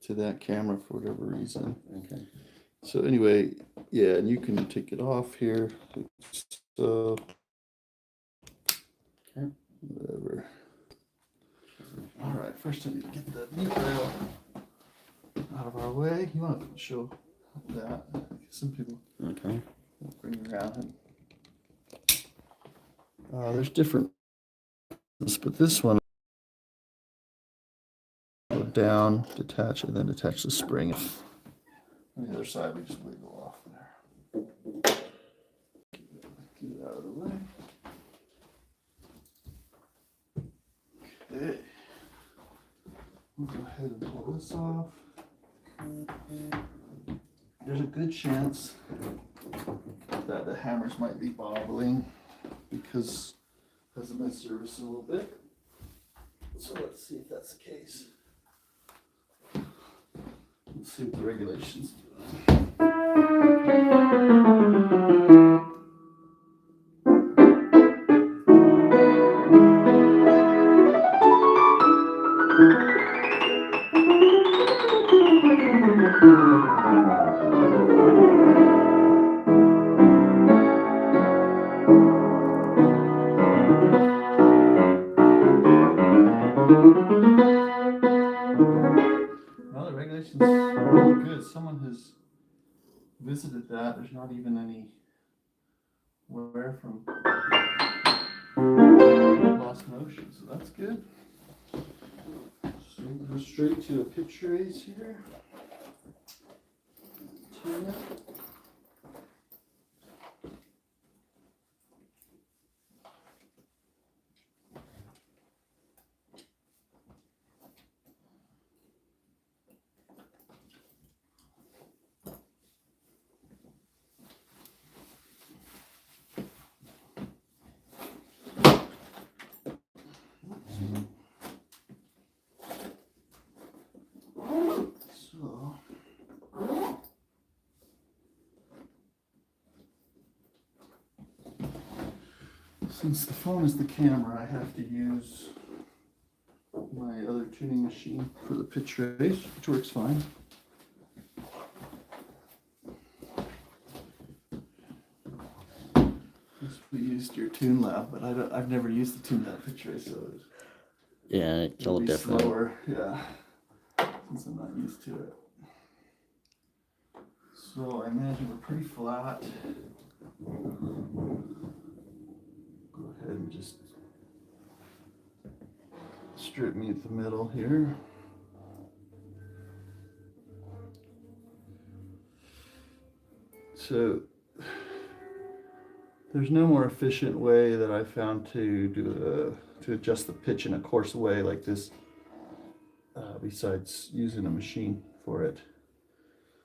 to that camera for whatever reason. Okay. So anyway, yeah, and you can take it off here. So Okay. whatever. All right, first I need to get the meat rail out of our way. You want to show that? Some people Okay. bring around. There's different, but this one go down, detach it, then attach the spring. On the other side, we just wiggle off there. Get it out of the way. Okay. We'll go ahead and pull this off. There's a good chance that the hammers might be bobbling because it hasn't been serviced in a little bit. So let's see if that's the case. Let's see what the regulations do. Well, the regulations are good. Someone has visited that. There's not even any wear from lost motion, so that's good. So we'll go straight to a pitch raise here. Tune it. Since the phone is the camera, I have to use my other tuning machine for the pitch raise, which works fine. We used your Tune Lab, but I've never used the Tune Lab pitch raise, so yeah, it's a little different. Slower, yeah, since I'm not used to it. So I imagine we're pretty flat. Go ahead and just strip meet the middle here. So there's no more efficient way that I found to do to adjust the pitch in a coarse way like this, besides using a machine for it.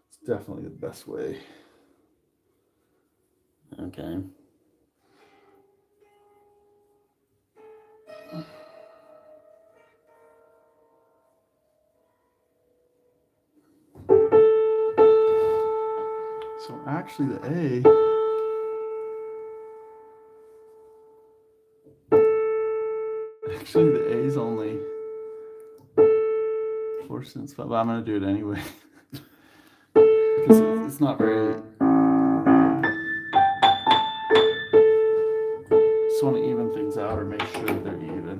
It's definitely the best way. Okay. So actually the A is only 4 cents, but I'm gonna do it anyway. Because it's not very, just want to even things out or make sure that they're even.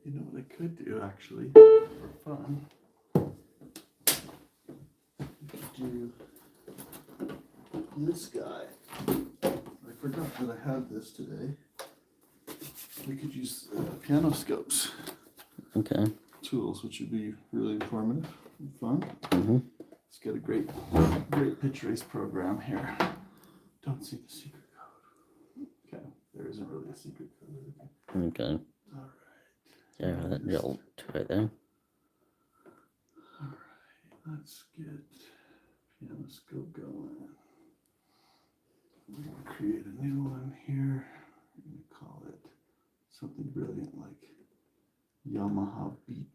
You know what I could do actually for fun? Do this guy. I forgot that I had this today. We could use piano scopes. Okay. Tools, which would be really informative and fun. Mm-hmm. It's got a great pitch race program here. Don't see the secret code. Okay, there isn't really a secret code. Okay. All right. Yeah, that drill right there. All right, let's get piano scope going. We're going to create a new one here. We're going to call it something brilliant like Yamaha B2.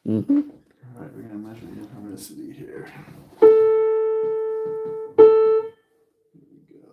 Mm-hmm. All right, we're gonna measure the harmonicity here. Here we go.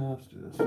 Let's do this.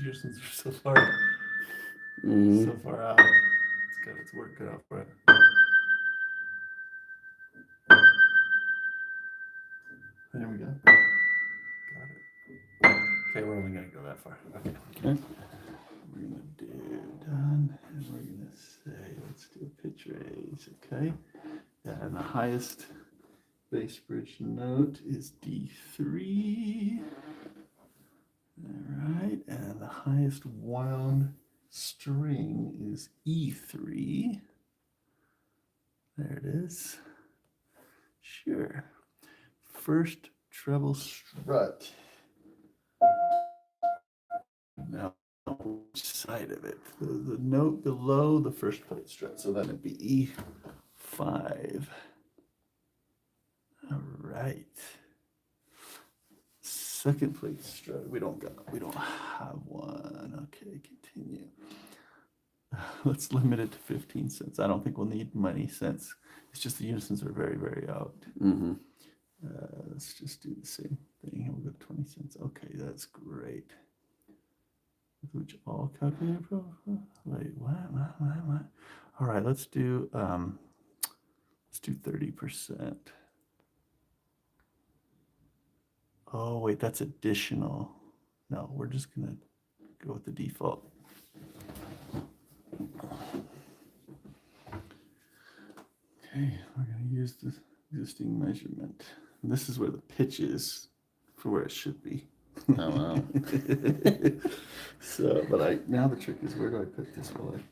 Your since you're so far out. It's got its work cut out for it. There we go. Got it. Okay, we're only gonna go that far. Okay. Okay. We're gonna do done, and we're gonna say let's do a pitch raise. Okay. Yeah, and the highest bass bridge note is D3. All right, and the highest wound string is E3. There it is. Sure. First treble strut. Now, which side of it? The note below the first plate strut, so that'd be E5. All right. Second plate strut. We don't have one. Okay, continue. Let's limit it to 15 cents. I don't think we'll need money cents. It's just the unisons are very, very out. Mm-hmm. Let's just do the same thing. We'll go 20 cents. Okay, that's great. Which all calculated profile? Wait, what? All right, let's do 30%. Oh wait, that's additional. No, we're just gonna go with the default. Okay, we're gonna use the existing measurement. And this is where the pitch is for where it should be. Oh wow. So, but now the trick is, where do I put this one?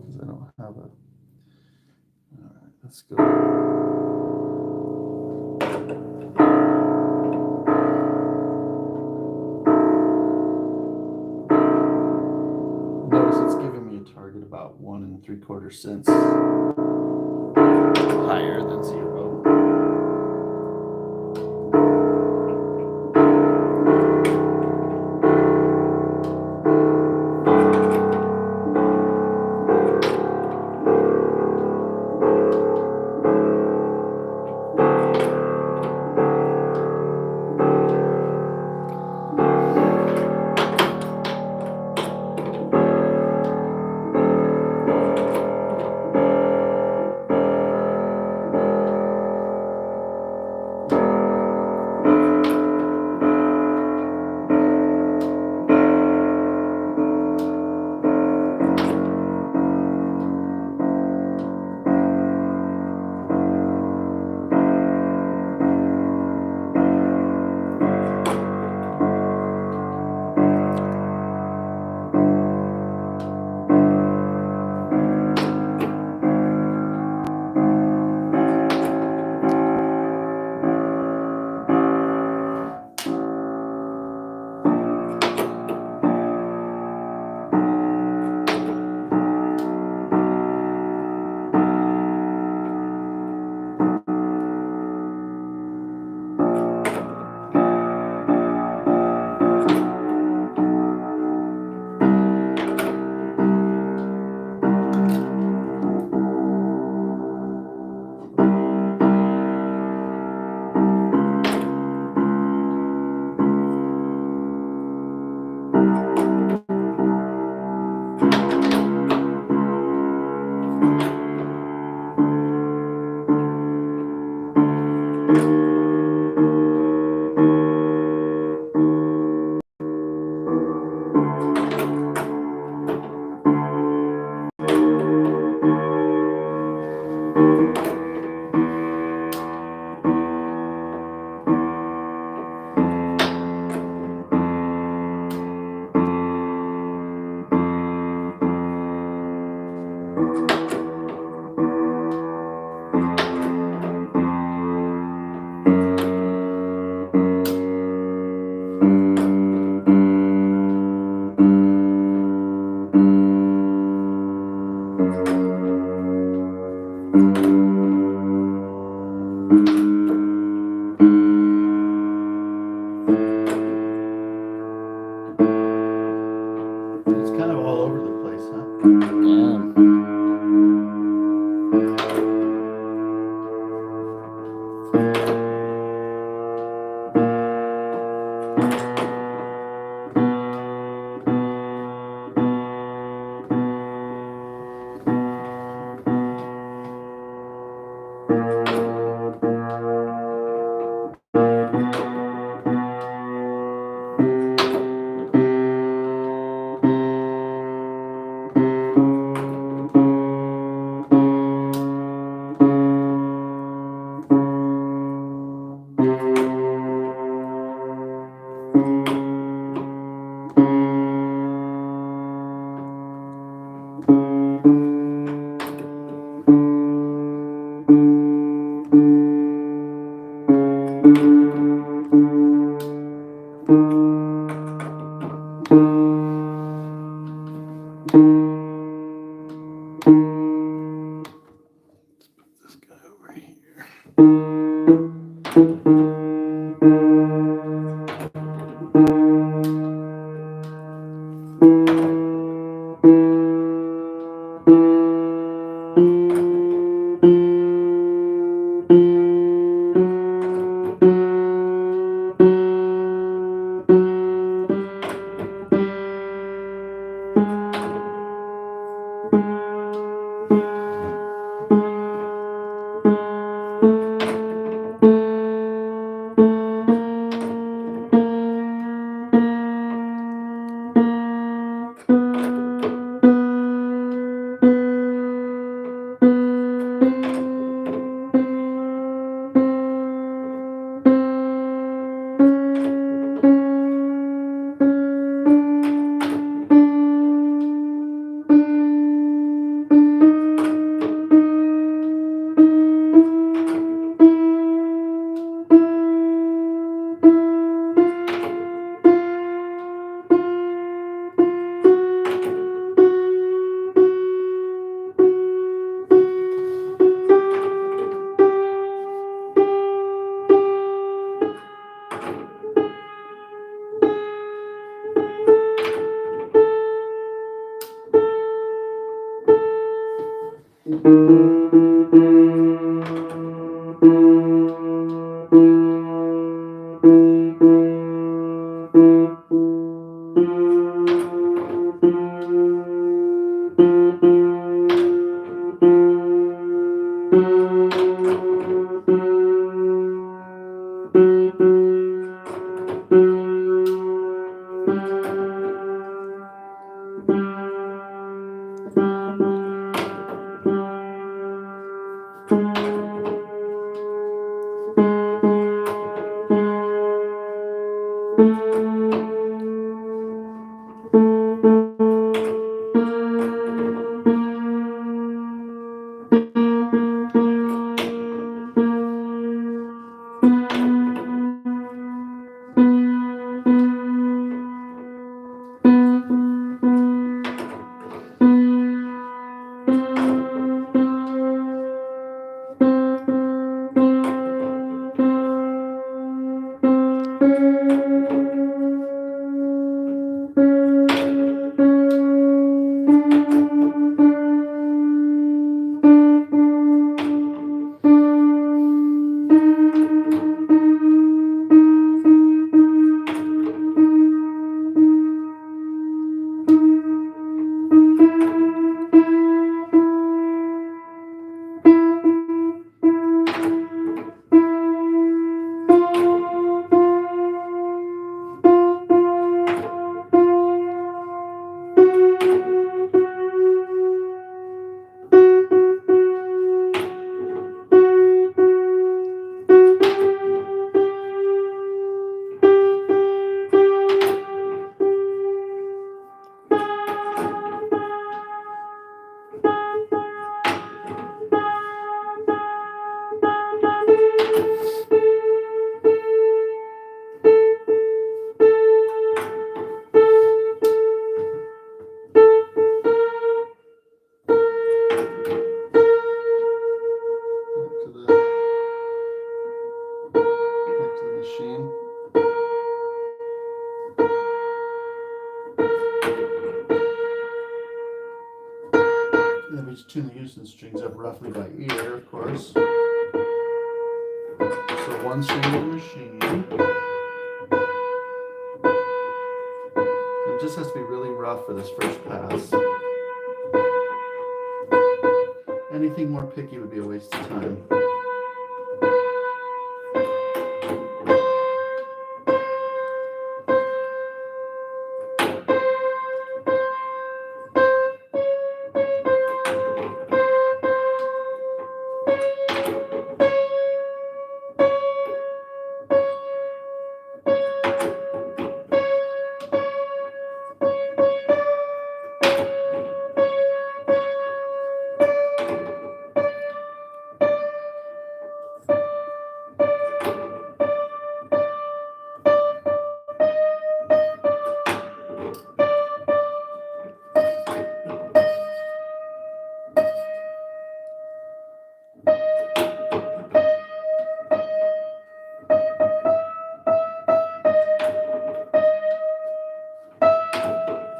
Because I don't have a. All right, let's go. Notice it's giving me a target about about 1 3/4 cents higher than 0. It's kind of all over the place, huh? Yeah. Machine. And then we just tune the Houston strings up roughly by ear, of course. So one string of the machine. It just has to be really rough for this first pass. Anything more picky would be a waste of time.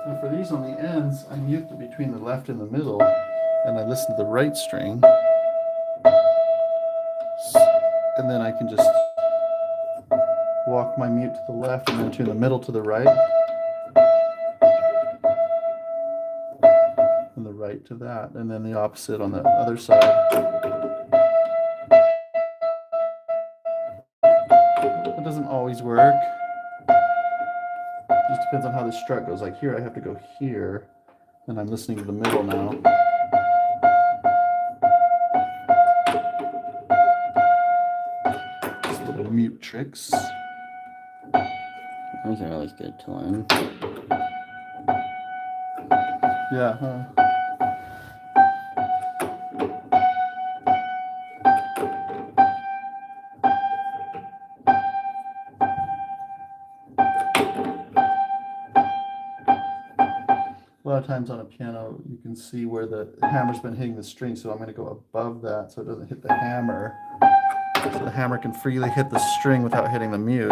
And for these on the ends, I mute between the left and the middle, and I listen to the right string. And then I can just walk my mute to the left and then tune the middle to the right. And the right to that, and then the opposite on the other side. That doesn't always work. Just depends on how the strut goes. Like here, I have to go here, and I'm listening to the middle now. Just little mute tricks. Those are always good to learn. Yeah, huh? A lot of times on a piano, you can see where the hammer's been hitting the string, so I'm going to go above that so it doesn't hit the hammer. So the hammer can freely hit the string without hitting the mute.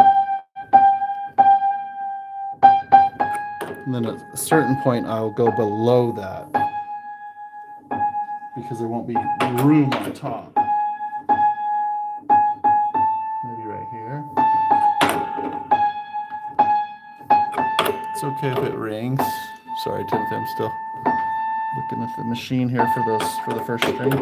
And then at a certain point, I'll go below that because there won't be room on top. Maybe right here. It's okay if it rings. Sorry, Timothy, I'm still looking at the machine here for the first string.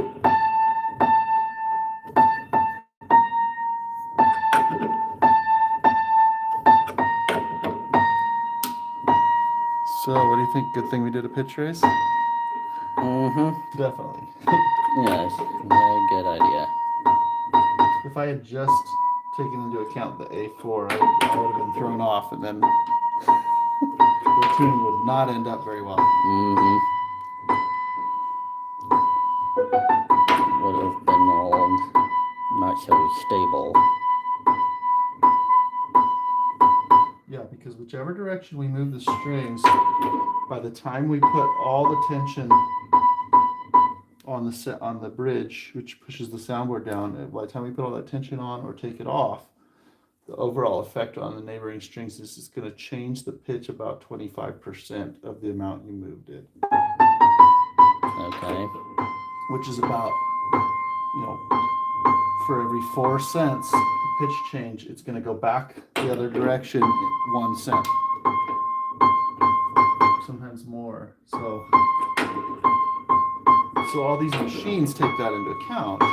So, what do you think? Good thing we did a pitch raise? Mm-hmm. Definitely. Yes, very good idea. If I had just taken into account the A4, I would have been thrown off, and then the tuning would not end up very well. Mm-hmm. Would have been all not so stable. Yeah, because whichever direction we move the strings, by the time we put all the tension on the bridge, which pushes the soundboard down, by the time we put all that tension on or take it off, the overall effect on the neighboring strings is it's going to change the pitch about 25% of the amount you moved it. Okay. Which is about, for every 4 cents pitch change, it's going to go back the other direction 1 cent. Sometimes more. So all these machines take that into account,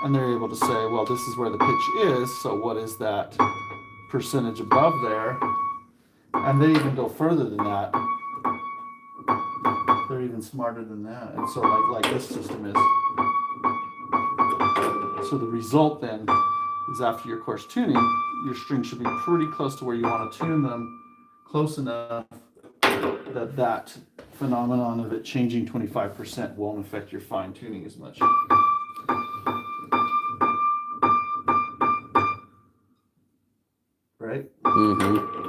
and they're able to say, well, this is where the pitch is, so what is that percentage above there? And they even go further than that. They're even smarter than that. And so like this system is. So the result then is after your coarse tuning, your string should be pretty close to where you want to tune them, close enough that phenomenon of it changing 25% won't affect your fine tuning as much. Right? Mm-hmm.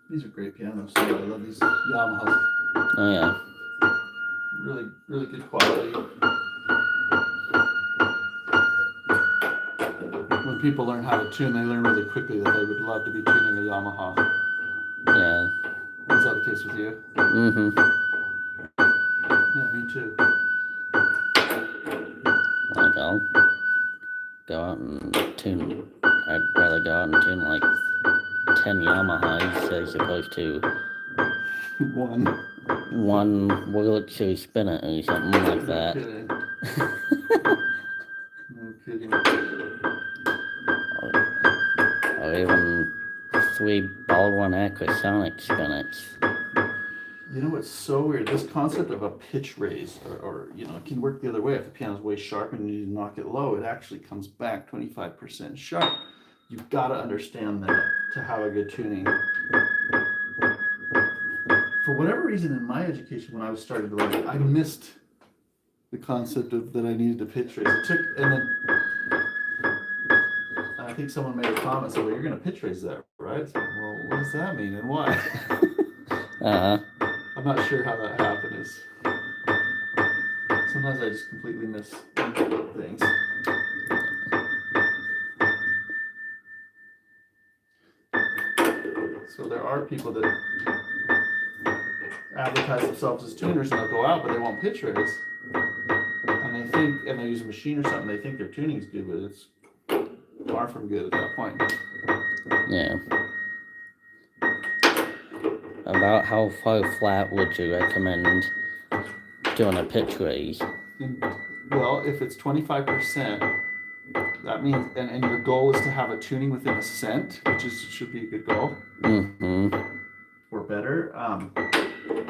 These are great pianos. I love these Yamahas. Oh yeah. Really, really good quality. When people learn how to tune, they learn really quickly that they would love to be tuning a Yamaha. Yeah. Is that the case with you? Mm-hmm. Yeah, me too. Like I'll go out and tune. I'd rather go out and tune like 10 Yamahas as opposed to one Wurlitzer spinner or something like that. Kidding. No kidding. Or even 3 Baldwin Acrosonic spinners. You know what's so weird? This concept of a pitch raise, or it can work the other way. If the piano's way sharp and you need to knock it low, it actually comes back 25% sharp. You've got to understand that to have a good tuning. For whatever reason, in my education, when I was starting to learn, I missed the concept of that I needed to pitch raise. And then I think someone made a comment, said, well, you're going to pitch raise that, right? I said, well, what does that mean and why? Uh-huh. I'm not sure how that happened. Sometimes I just completely miss things. So there are people that advertise themselves as tuners and they'll go out, but they won't pitch raise. And they use a machine or something, they think their tuning is good, but it's far from good at that point. Yeah. About how far flat would you recommend doing a pitch raise? Well, if it's 25%, that means, and your goal is to have a tuning within a cent, which should be a good goal. Mm-hmm. Or better.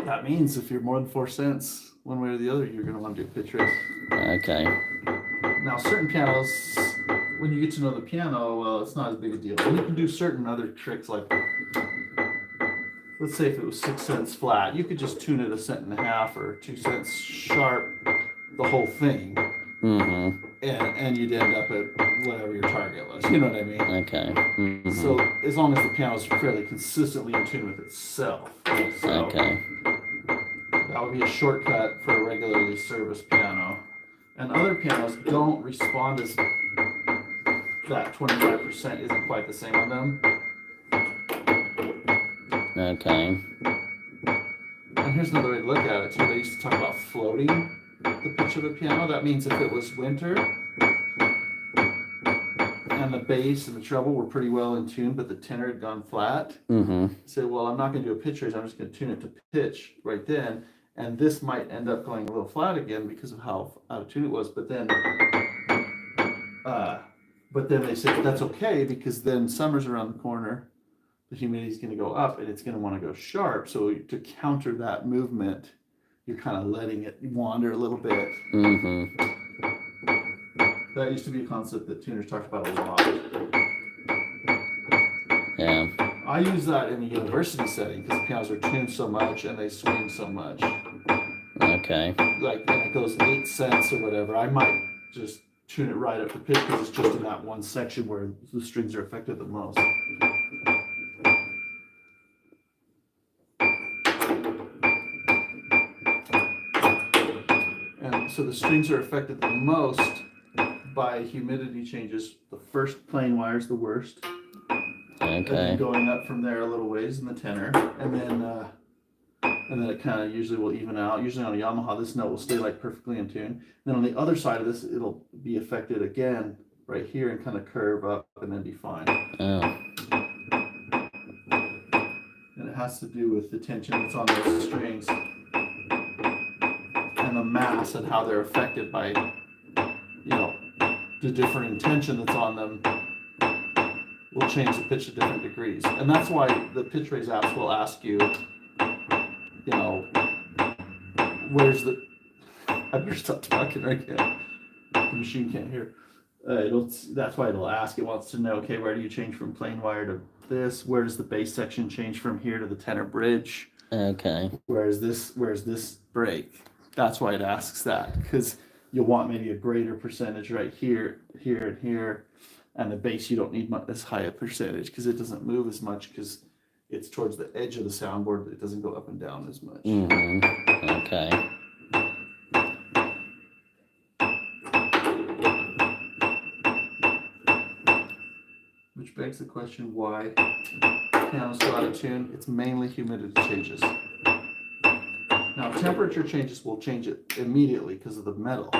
That means if you're more than 4 cents, one way or the other, you're going to want to do a pitch raise. Okay. Now, certain pianos, when you get to know the piano, well, it's not as big a deal. And you can do certain other tricks, like, let's say if it was 6 cents flat, you could just tune it 1.5 cents or 2 cents sharp, the whole thing, and you'd end up at whatever your target was. You know what I mean? Okay. So as long as the piano's fairly consistently in tune with itself. So Okay. that would be a shortcut for a regularly serviced piano. And other pianos don't respond as that 25% isn't quite the same on them. Okay. And here's another way to look at it too. They used to talk about floating the pitch of the piano. That means if it was winter and the bass and the treble were pretty well in tune, but the tenor had gone flat, say, well, I'm not going to do a pitch raise. I'm just going to tune it to pitch right then. And this might end up going a little flat again because of how out of tune it was. But then they said that's okay because then summer's around the corner. The humidity is going to go up and it's going to want to go sharp. So to counter that movement, you're kind of letting it wander a little bit. That used to be a concept that tuners talked about a lot. Yeah. I use that in a university setting because the pianos are tuned so much and they swing so much. Okay. Like when it goes 8 cents or whatever, I might just tune it right up to pitch because it's just in that one section where the strings are affected the most. And so the strings are affected the most by humidity changes. The first plane wire is the worst. Okay. And then going up from there a little ways in the tenor, and then it kind of usually will even out. Usually on a Yamaha, this note will stay like perfectly in tune. Then on the other side of this, it'll be affected again right here and kind of curve up and then be fine. Oh. And it has to do with the tension that's on those strings and the mass and how they're affected by, the different tension that's on them will change the pitch to different degrees. And that's why the pitch raise apps will ask you, where's the, I better stop talking right now. The machine can't hear. That's why it'll ask. It wants to know, okay, where do you change from plain wire to this? Where does the bass section change from here to the tenor bridge? Okay. Where's this break? That's why it asks that, because you'll want maybe a greater percentage right here, here, and here. And the bass, you don't need as high a percentage because it doesn't move as much because it's towards the edge of the soundboard. It doesn't go up and down as much. Okay. Which begs the question why piano's so out of tune. It's mainly humidity changes. Now temperature changes will change it immediately because of the metal.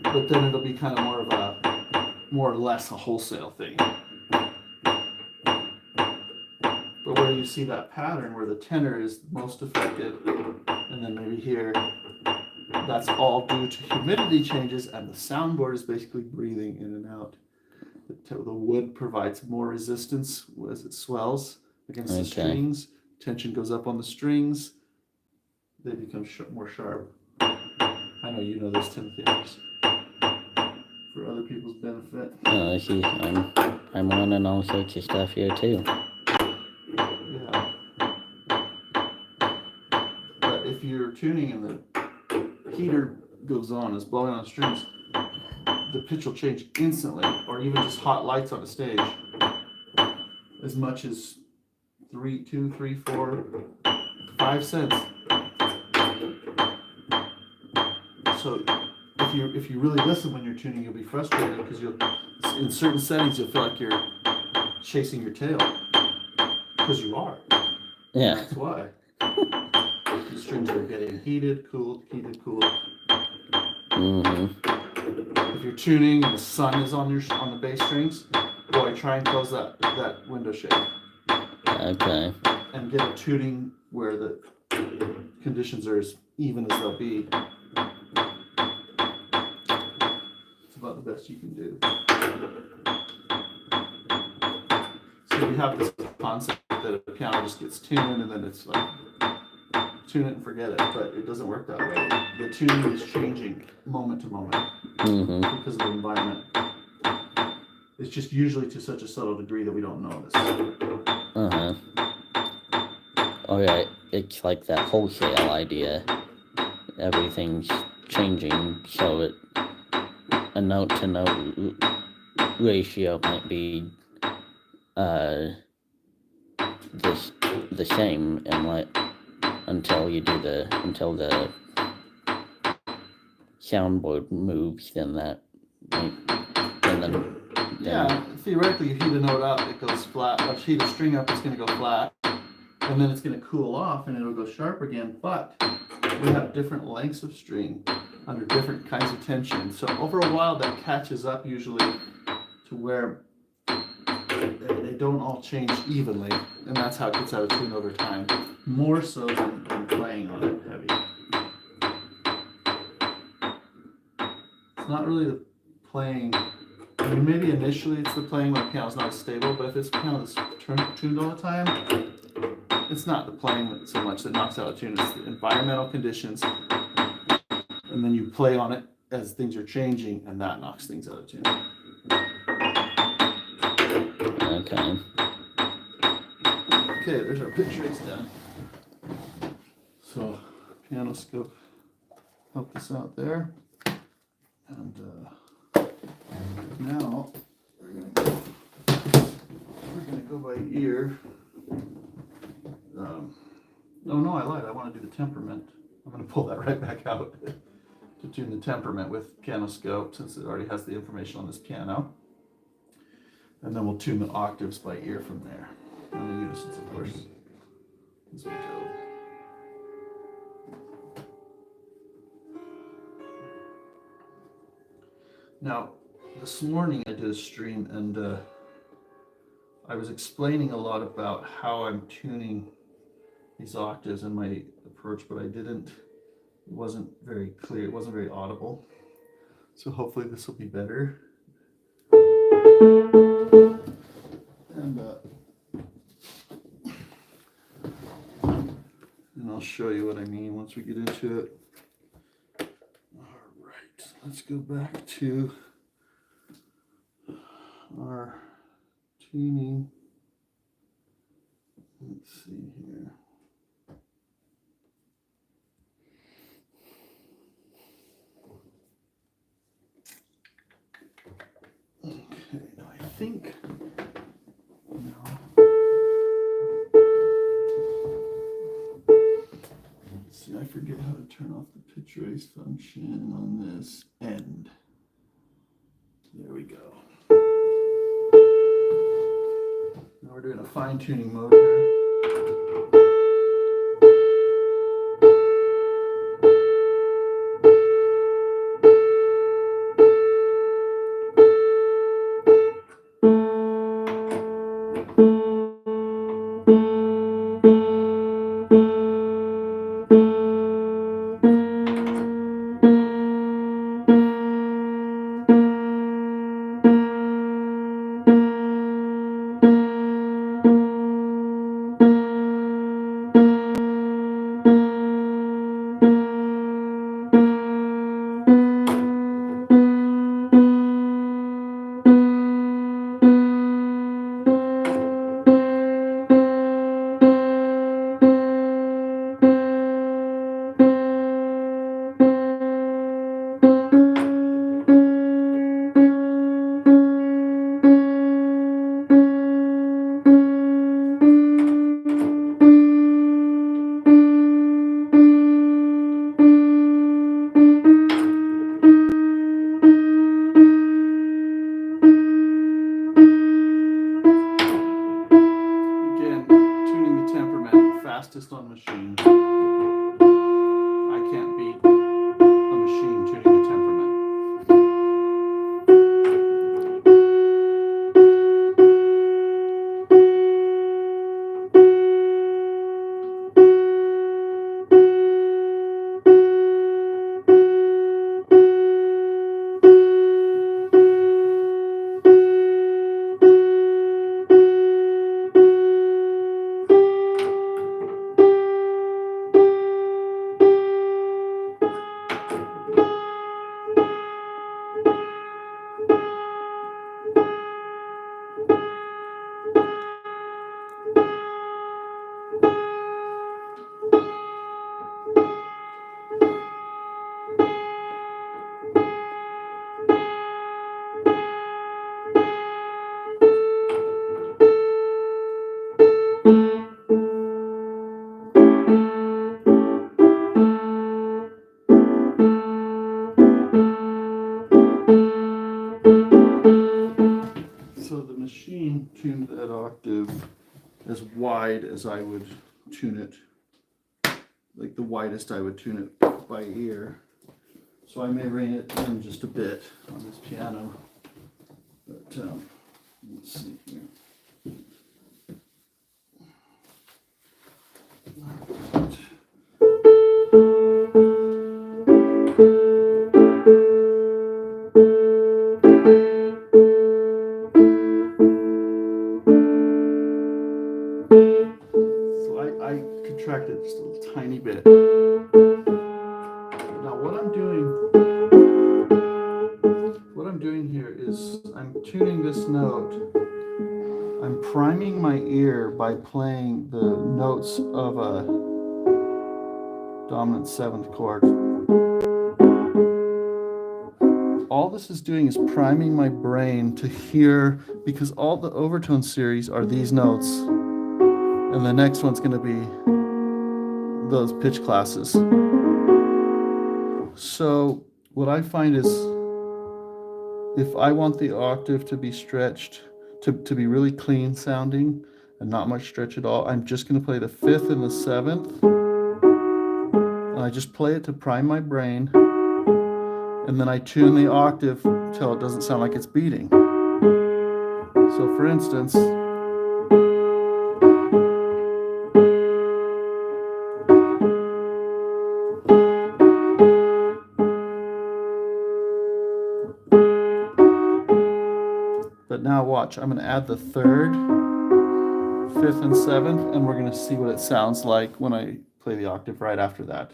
But then it'll be kind of more or less a wholesale thing. But where you see that pattern where the tenor is most affected, and then maybe here, that's all due to humidity changes, and the soundboard is basically breathing in and out. The wood provides more resistance as it swells against the strings. Tension goes up on the strings. They become more sharp. I know you know those 10 things for other people's benefit. Oh, I see. I'm learning all sorts of stuff here too. Yeah. But if you're tuning and the heater goes on, is blowing on strings, the pitch will change instantly, or even just hot lights on a stage, as much as 2, 3, 4, 5 cents. So if you really listen when you're tuning, you'll be frustrated because in certain settings you'll feel like you're chasing your tail, because you are. Yeah. That's why. The strings are getting heated, cooled. If you're tuning and the sun is on the bass strings, boy, try and close that window shade. Okay. And get a tuning where the conditions are as even as they'll be. It's about the best you can do. So we have this concept that a piano just gets tuned and then it's like, tune it and forget it, but it doesn't work that way. The tuning is changing moment to moment because of the environment. It's just usually to such a subtle degree that we don't notice. Oh yeah, it's like that wholesale idea. everything's changing, so a note to note ratio might be the same, and until the soundboard moves, then Yeah, theoretically, you heat a note up, it goes flat. If you heat a string up, it's going to go flat, and then it's going to cool off, and it'll go sharp again. But we have different lengths of string under different kinds of tension. So over a while, that catches up usually to where they don't all change evenly, and that's how it gets out of tune over time. More so than playing on it heavy. It's not really the playing. I mean, maybe initially it's the playing when the piano's not as stable, but if it's piano that's tuned all the time, it's not the playing so much that knocks out a tune, it's the environmental conditions. And then you play on it as things are changing, and that knocks things out of tune. Okay. Okay, there's our pitch race done. So, piano scope helped us out there. And now we're gonna go by ear. No, I lied. I want to do the temperament. I'm gonna pull that right back out to tune the temperament with piano scope, since it already has the information on this piano. And then we'll tune the octaves by ear from there. And the unisons, of course, as we go. Now, this morning I did a stream, and I was explaining a lot about how I'm tuning these octaves and my approach, but it wasn't very clear, it wasn't very audible. So hopefully this will be better. And I'll show you what I mean once we get into it. All right, let's go back to our tuning. Let's see here. Okay, now I think. Let's see, I forget how to turn off the pitch raise function on this end. There we go. Now we're doing a fine tuning mode here. as wide as I would tune it, like the widest I would tune it by ear. So I may rein it in just a bit on this piano. But let's see here. So I contracted just a little tiny bit. Now what I'm doing here is I'm tuning this note. I'm priming my ear by playing the notes of a dominant 7th chord. All this is doing is priming my brain to hear, because all the overtone series are these notes, and the next one's going to be those pitch classes. So what I find is, if I want the octave to be stretched, to be really clean sounding and not much stretch at all, I'm just going to play the 5th and the 7th, and I just play it to prime my brain, and then I tune the octave till it doesn't sound like it's beating. So for instance, but now watch, I'm going to add the 3rd, 5th, and 7th, and we're going to see what it sounds like when I play the octave right after that.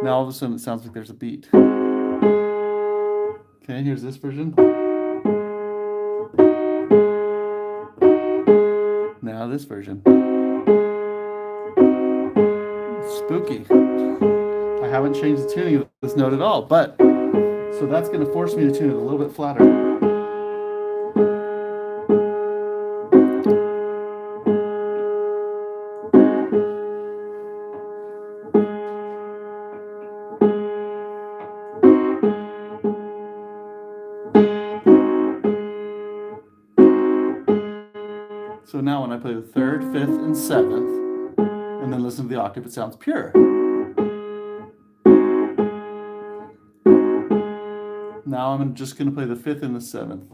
Now all of a sudden it sounds like there's a beat. Okay, here's this version. Now this version. It's spooky. I haven't changed the tuning of this note at all, but so that's going to force me to tune it a little bit flatter. So now when I play the 3rd, 5th, and 7th, and then listen to the octave, it sounds pure. Now I'm just going to play the 5th and the 7th.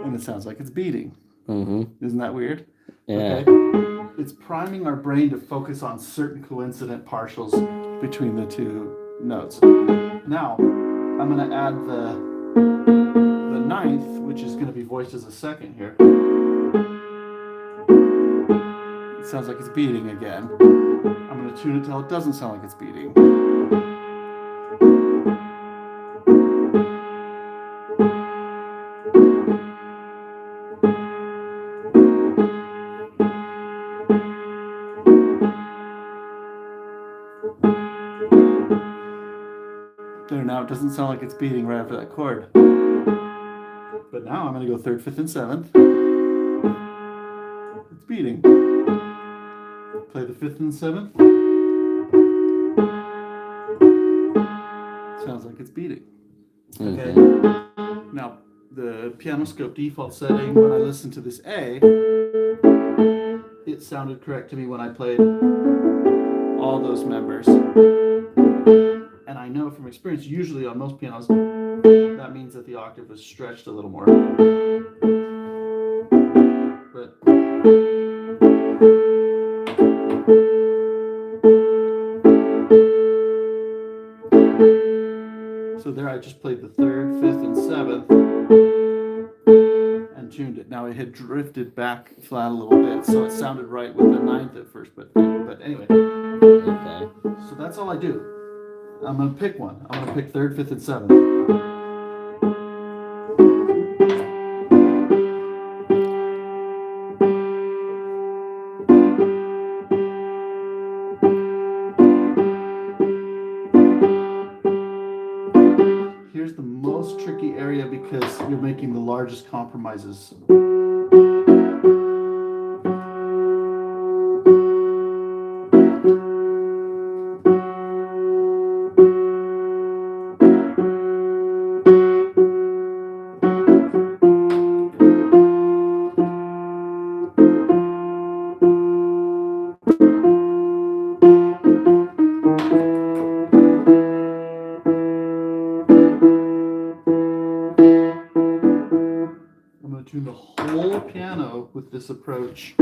And it sounds like it's beating. Mm-hmm. Isn't that weird? Yeah. Okay. It's priming our brain to focus on certain coincident partials between the two notes. Now, I'm going to add the 9th, which is going to be voiced as a 2nd here. It sounds like it's beating again. I'm going to tune it till it doesn't sound like it's beating. There, now it doesn't sound like it's beating right after that chord. But now I'm going to go 3rd, 5th, and 7th. It's beating. Play the 5th and 7th. Sounds like it's beating. Okay. Now, the piano scope default setting, when I listened to this A, it sounded correct to me when I played all those members. And I know from experience, usually on most pianos, that means that the octave is stretched a little more. But so there I just played the 3rd, 5th, and 7th and tuned it. Now it had drifted back flat a little bit, so it sounded right with the 9th at first, but anyway. Okay. So that's all I do. I'm going to pick one. I'm going to pick 3rd, 5th, and 7th. Here's the most tricky area because you're making the largest compromises. with this approach.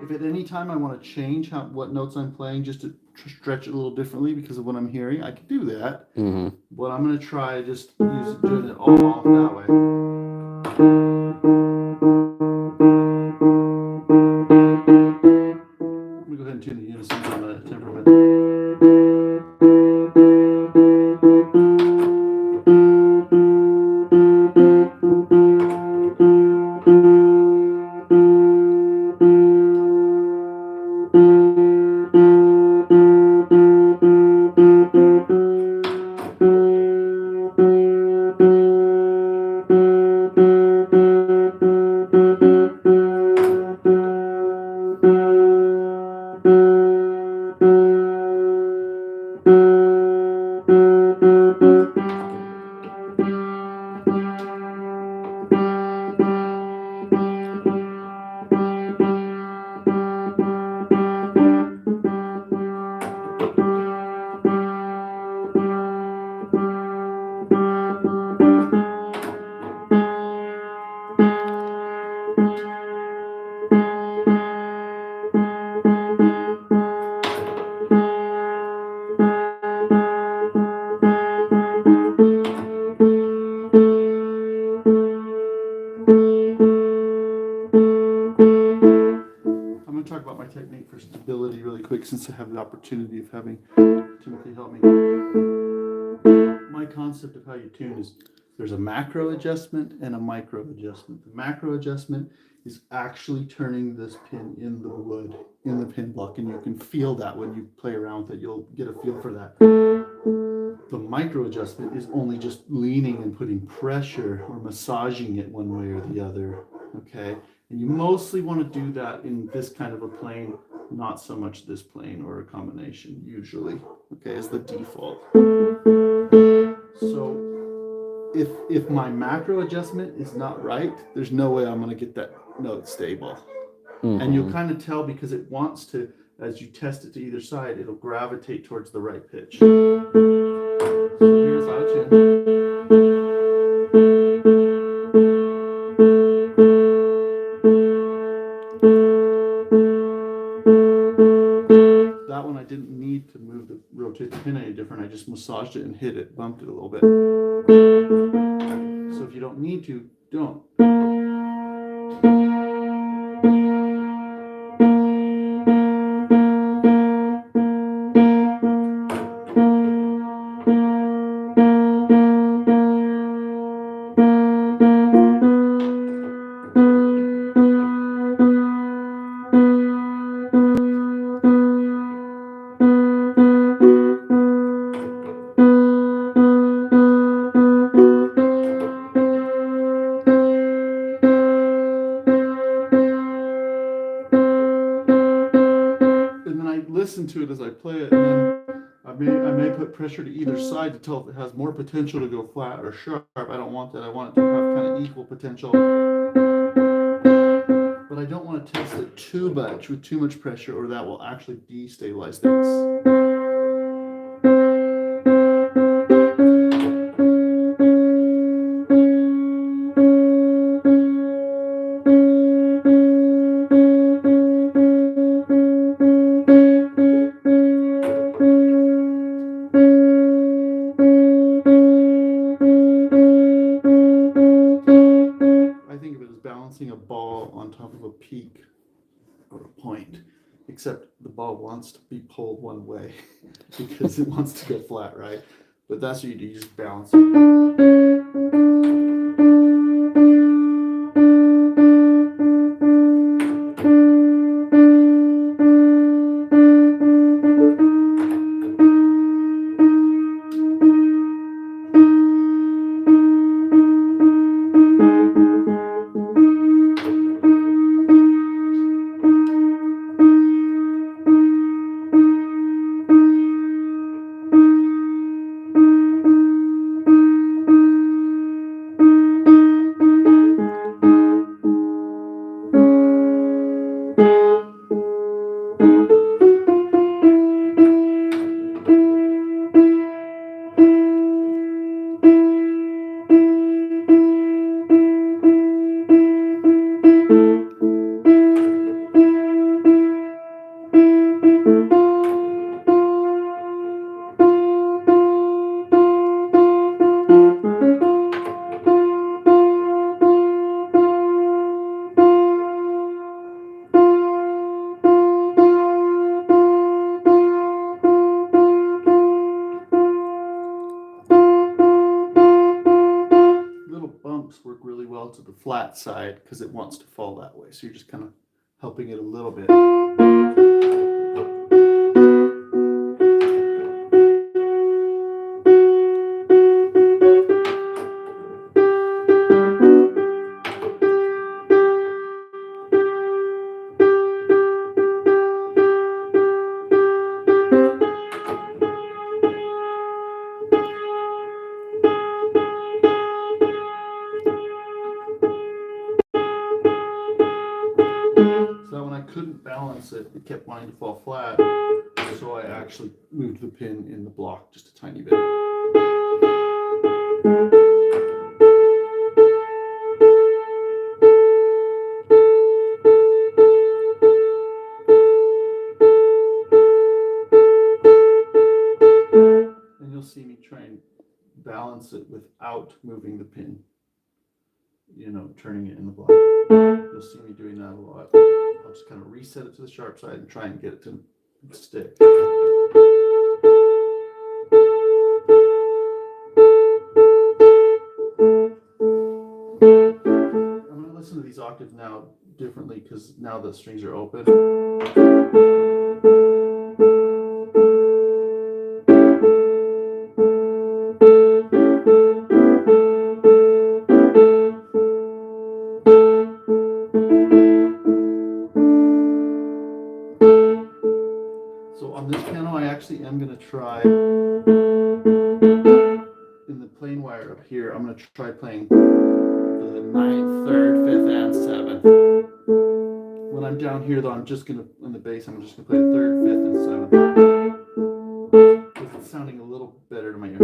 If at any time I want to change what notes I'm playing just to stretch it a little differently because of what I'm hearing, I can do that. But I'm going to try just doing it all that way. Let me go ahead and tune the unison on the temperament. Talk about my technique for stability really quick since I have the opportunity of having Timothy help me. My concept of how you tune is there's a macro adjustment and a micro adjustment. The macro adjustment is actually turning this pin in the wood, in the pin block, and you can feel that when you play around with it. You'll get a feel for that. The micro adjustment is only just leaning and putting pressure or massaging it one way or the other, okay? And you mostly want to do that in this kind of a plane, not so much this plane or a combination, usually, okay, as the default. So if my macro adjustment is not right, there's no way I'm going to get that note stable. And you'll kind of tell because it wants to, as you test it to either side, it'll gravitate towards the right pitch. So here's how I tune. That one I didn't need to rotate the pin any different. I just massaged it and hit it, bumped it a little bit. So if you don't need to, don't. Listen to it as I play it, and then I may put pressure to either side to tell if it has more potential to go flat or sharp. I don't want that. I want it to have kind of equal potential. But I don't want to test it too much with too much pressure, or that will actually destabilize things. A ball on top of a peak or a point, except the ball wants to be pulled one way because it wants to go flat, right? But that's what you do, you just balance it. flat side because it wants to fall that way. So you're just kind of helping it a little bit. So when I couldn't balance it, it kept wanting to fall flat. So I actually moved the pin in the block just a tiny bit. And you'll see me try and balance it without moving the pin. You know, turning it in the block. You'll see me doing that a lot. I'll just kind of reset it to the sharp side and try and get it to stick. I'm going to listen to these octaves now differently because now the strings are open. So on this piano, I actually am going to try, in the plain wire up here, I'm going to try playing the 9th, 3rd, 5th, and 7th. When I'm down here, though, I'm just going to, in the bass, I'm just going to play the 3rd, 5th, and 7th. Because it's sounding a little better to my ear.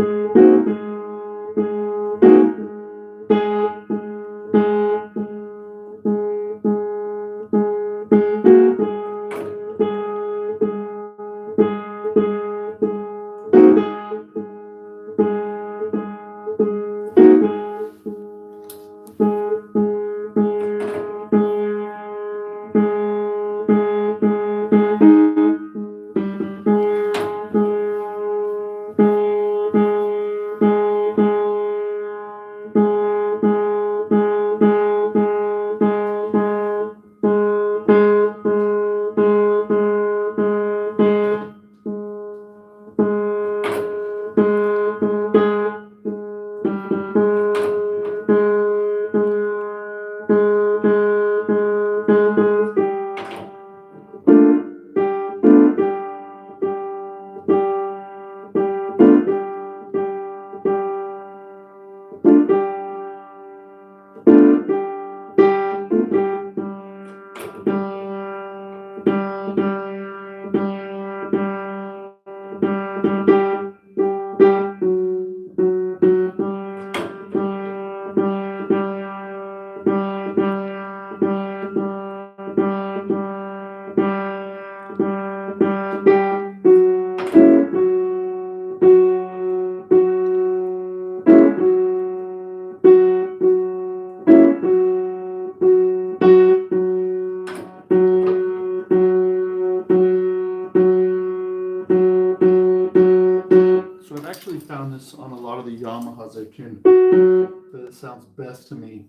Found this on a lot of the Yamahas I've tuned, that it sounds best to me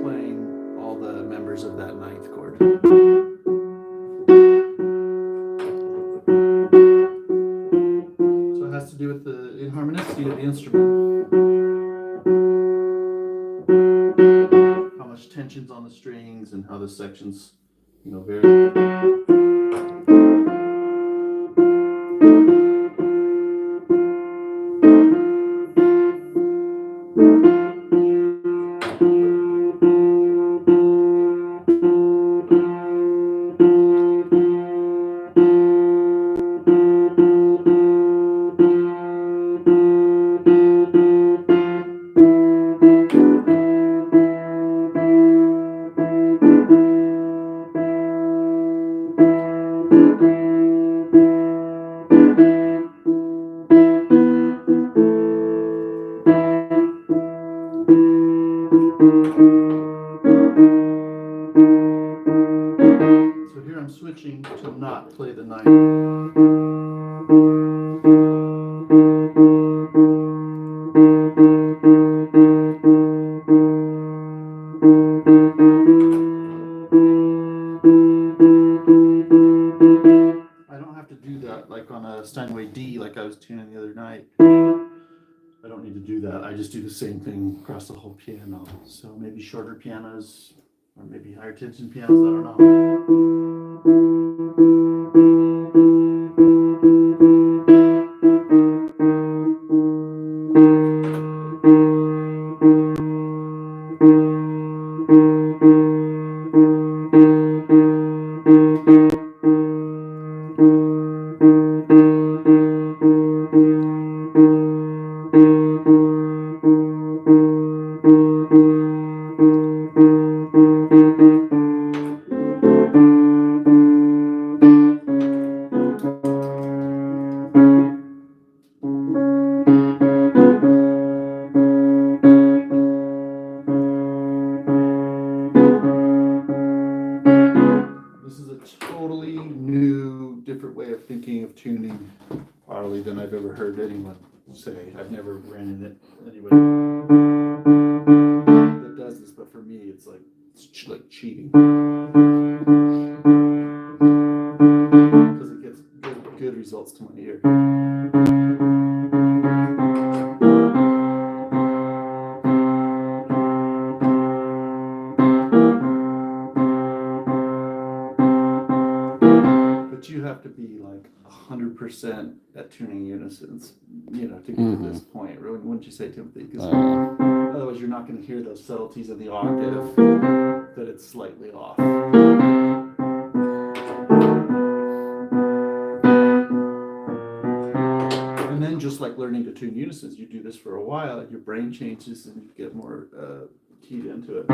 playing all the members of that 9th chord. So it has to do with the inharmonicity of the instrument. How much tension's on the strings and how the sections, you know, vary. So here I'm switching to not play the 9th. I don't have to do that like on a Steinway D like I was tuning the other night. I don't need to do that. I just do the same thing across the whole piano. So maybe shorter pianos or maybe higher tension pianos, I don't know. This is a totally new, different way of thinking of tuning Harley than I've ever heard anyone say. I've never ran in it anyway that does this, but for me, it's like like cheating because it gets good results to my ear. But you have to be like 100% at tuning unisons, you know, to get to this point. Really, wouldn't you say, Timothy? Because otherwise, you're not going to hear those subtleties of the octave that it's slightly off. And then, just like learning to tune unisons, you do this for a while, your brain changes and you get more keyed into it.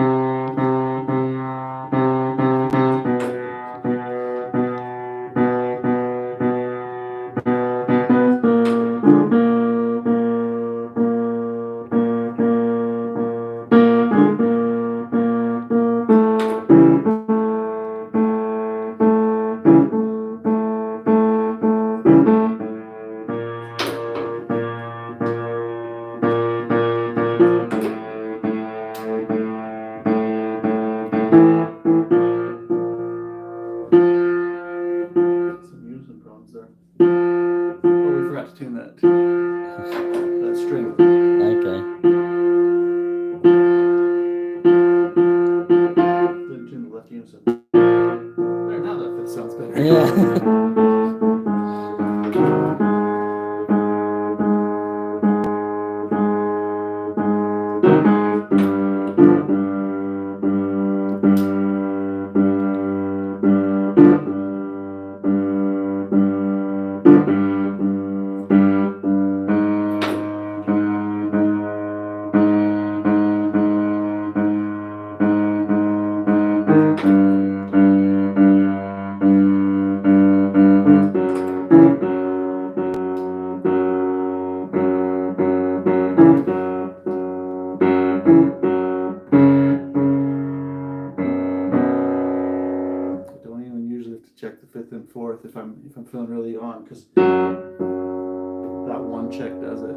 Some unison problems there. Oh, we forgot to tune that string. Okay. Didn't tune the left unison. There, now that sounds better. Yeah. Check the fifth and fourth if I'm feeling really on, because that one check does it.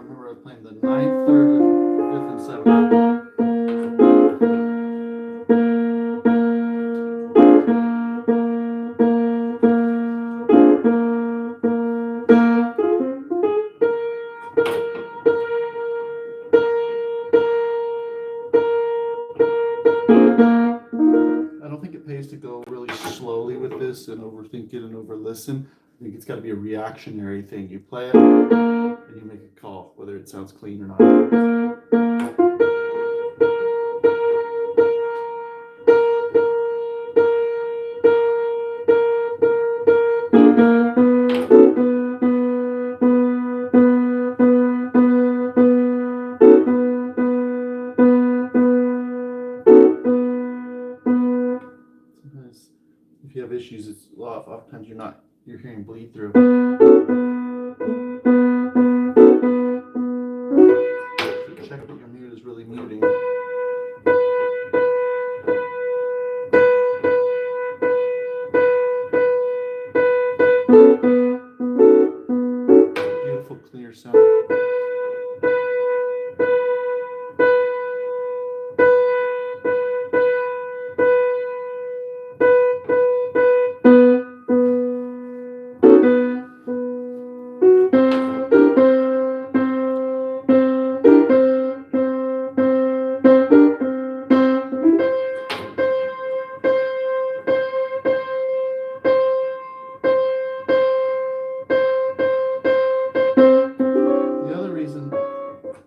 remember I was playing the 9th, 3rd, 5th, and 7th. I don't think it pays to go really slowly with this and overthink it and over listen. I think it's got to be a reactionary thing. You play it and you make a call, whether it sounds clean or not. Sometimes if you have issues, it's oftentimes you're hearing bleed through. So check that your mute is really muting. Beautiful, clear sound.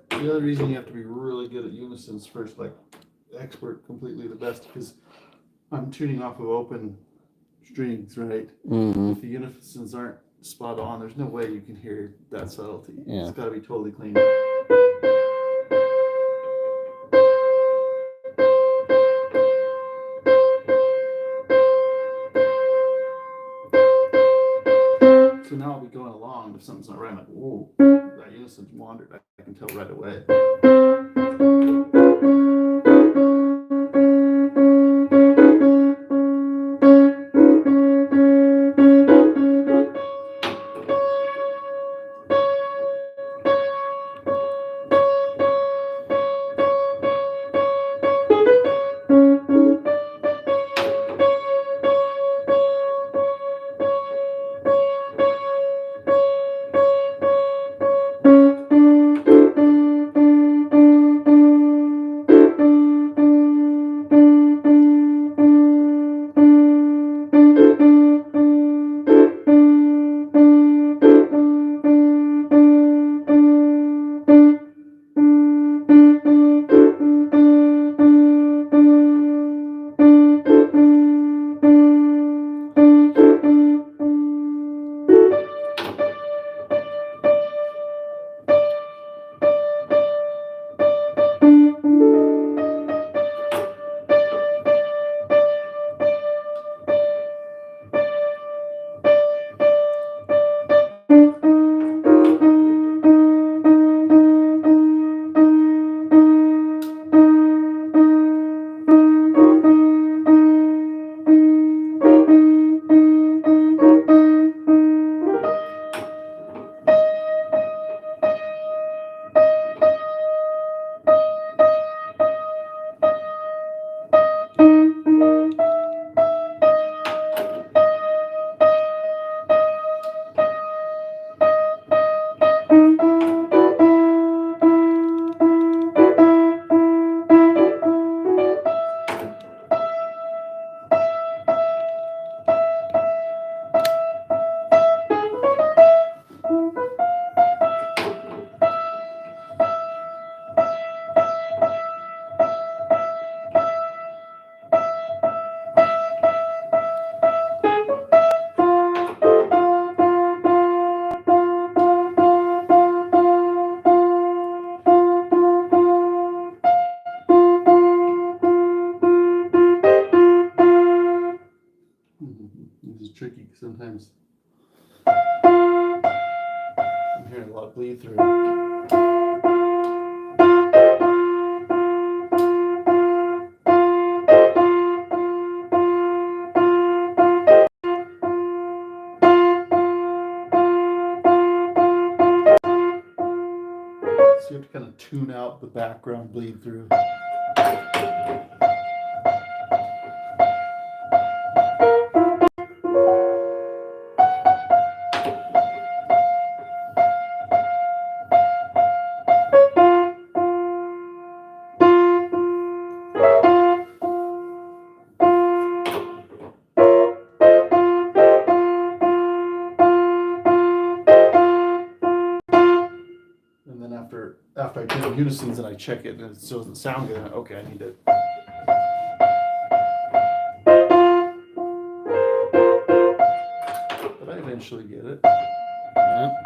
The other reason you have to be really good at unisons first, like expert completely the best, because I'm tuning off of open strings, right? Mm-hmm. If the unisons aren't spot on, there's no way you can hear that subtlety. Yeah. It's got to be totally clean. So now I'll be going along, if something's not right, I'm like, whoa, that unison's wandered. I can tell right away. lot of bleed through. So you have to kind of tune out the background bleed through. And then after I do the unisons and I check it and it still doesn't sound good, okay, I need to. But I eventually get it. Yep.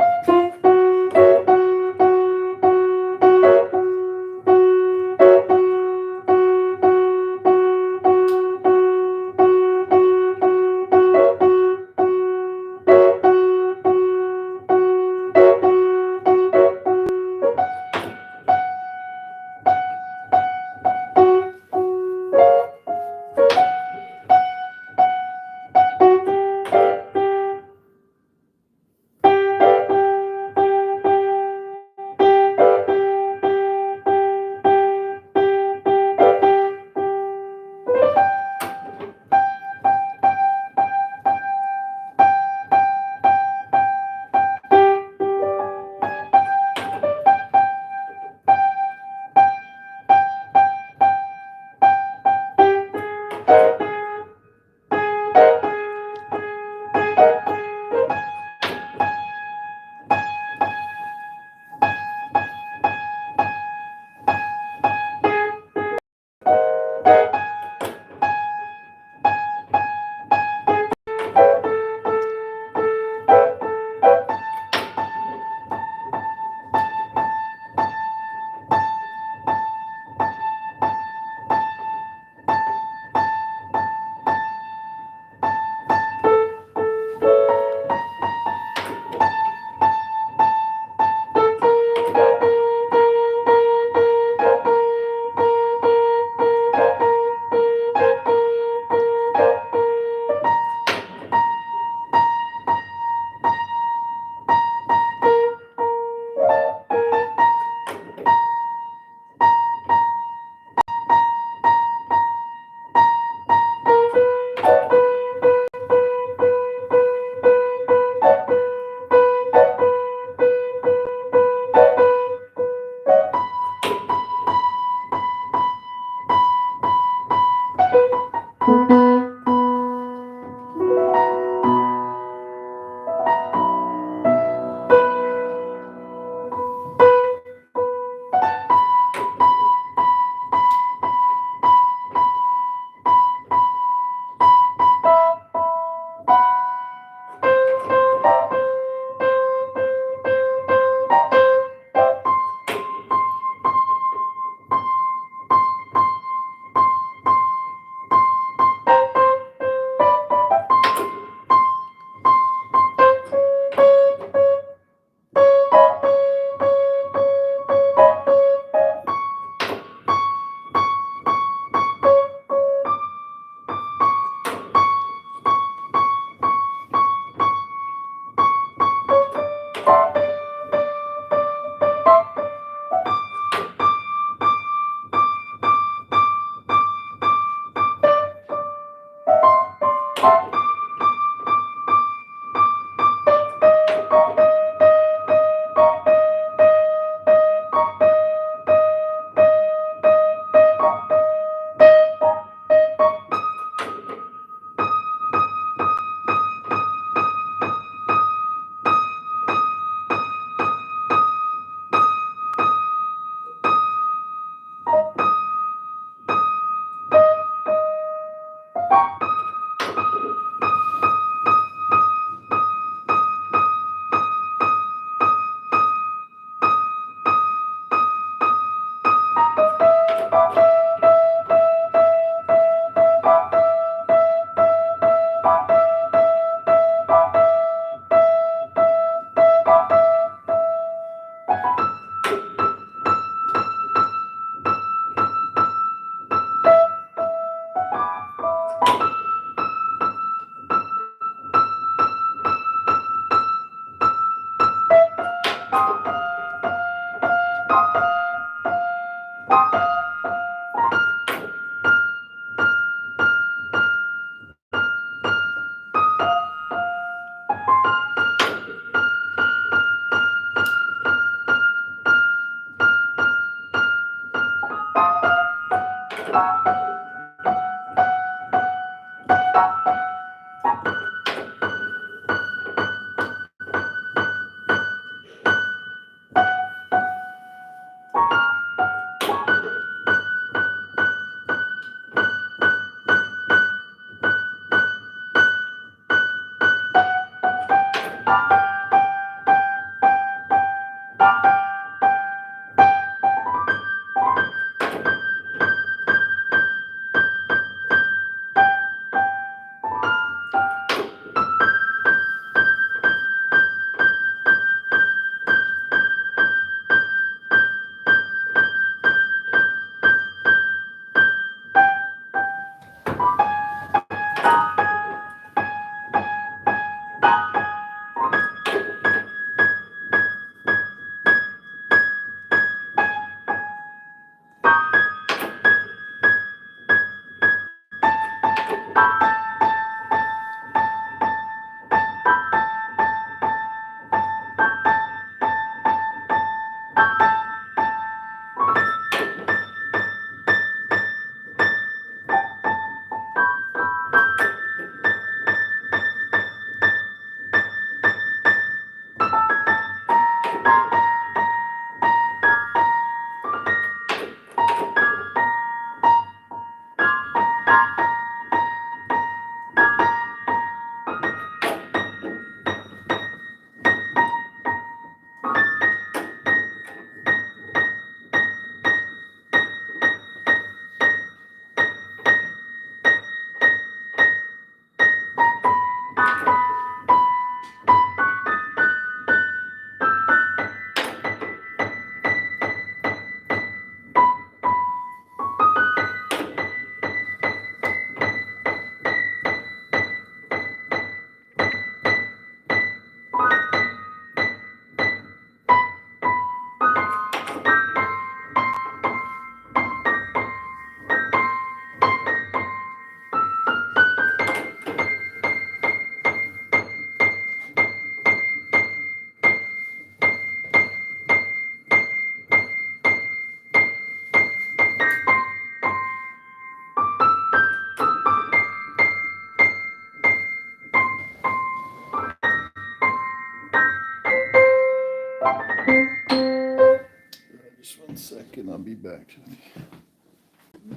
Just 1 second, I'll be back to you.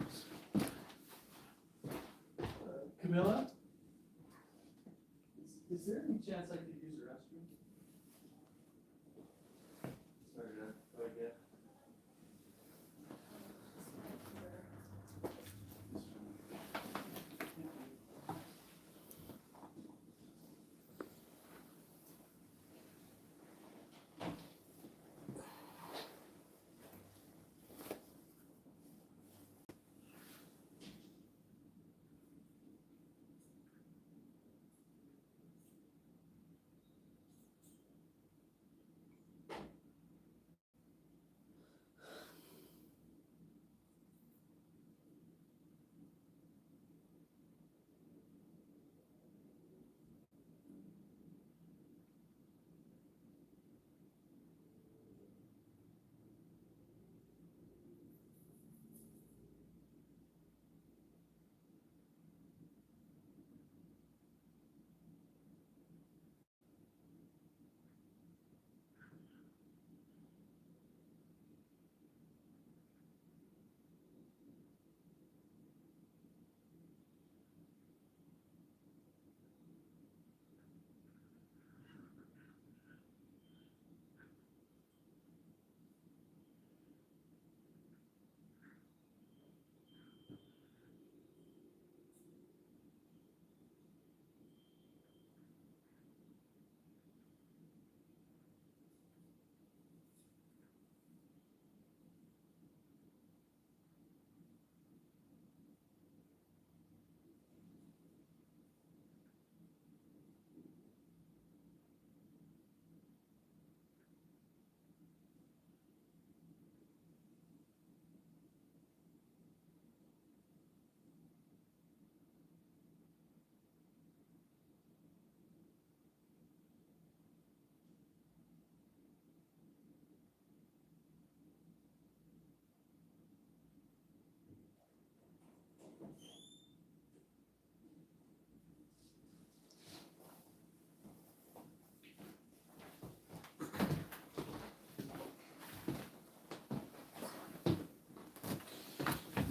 Camilla? Is there any chance I could use the restroom? Sorry to bug you.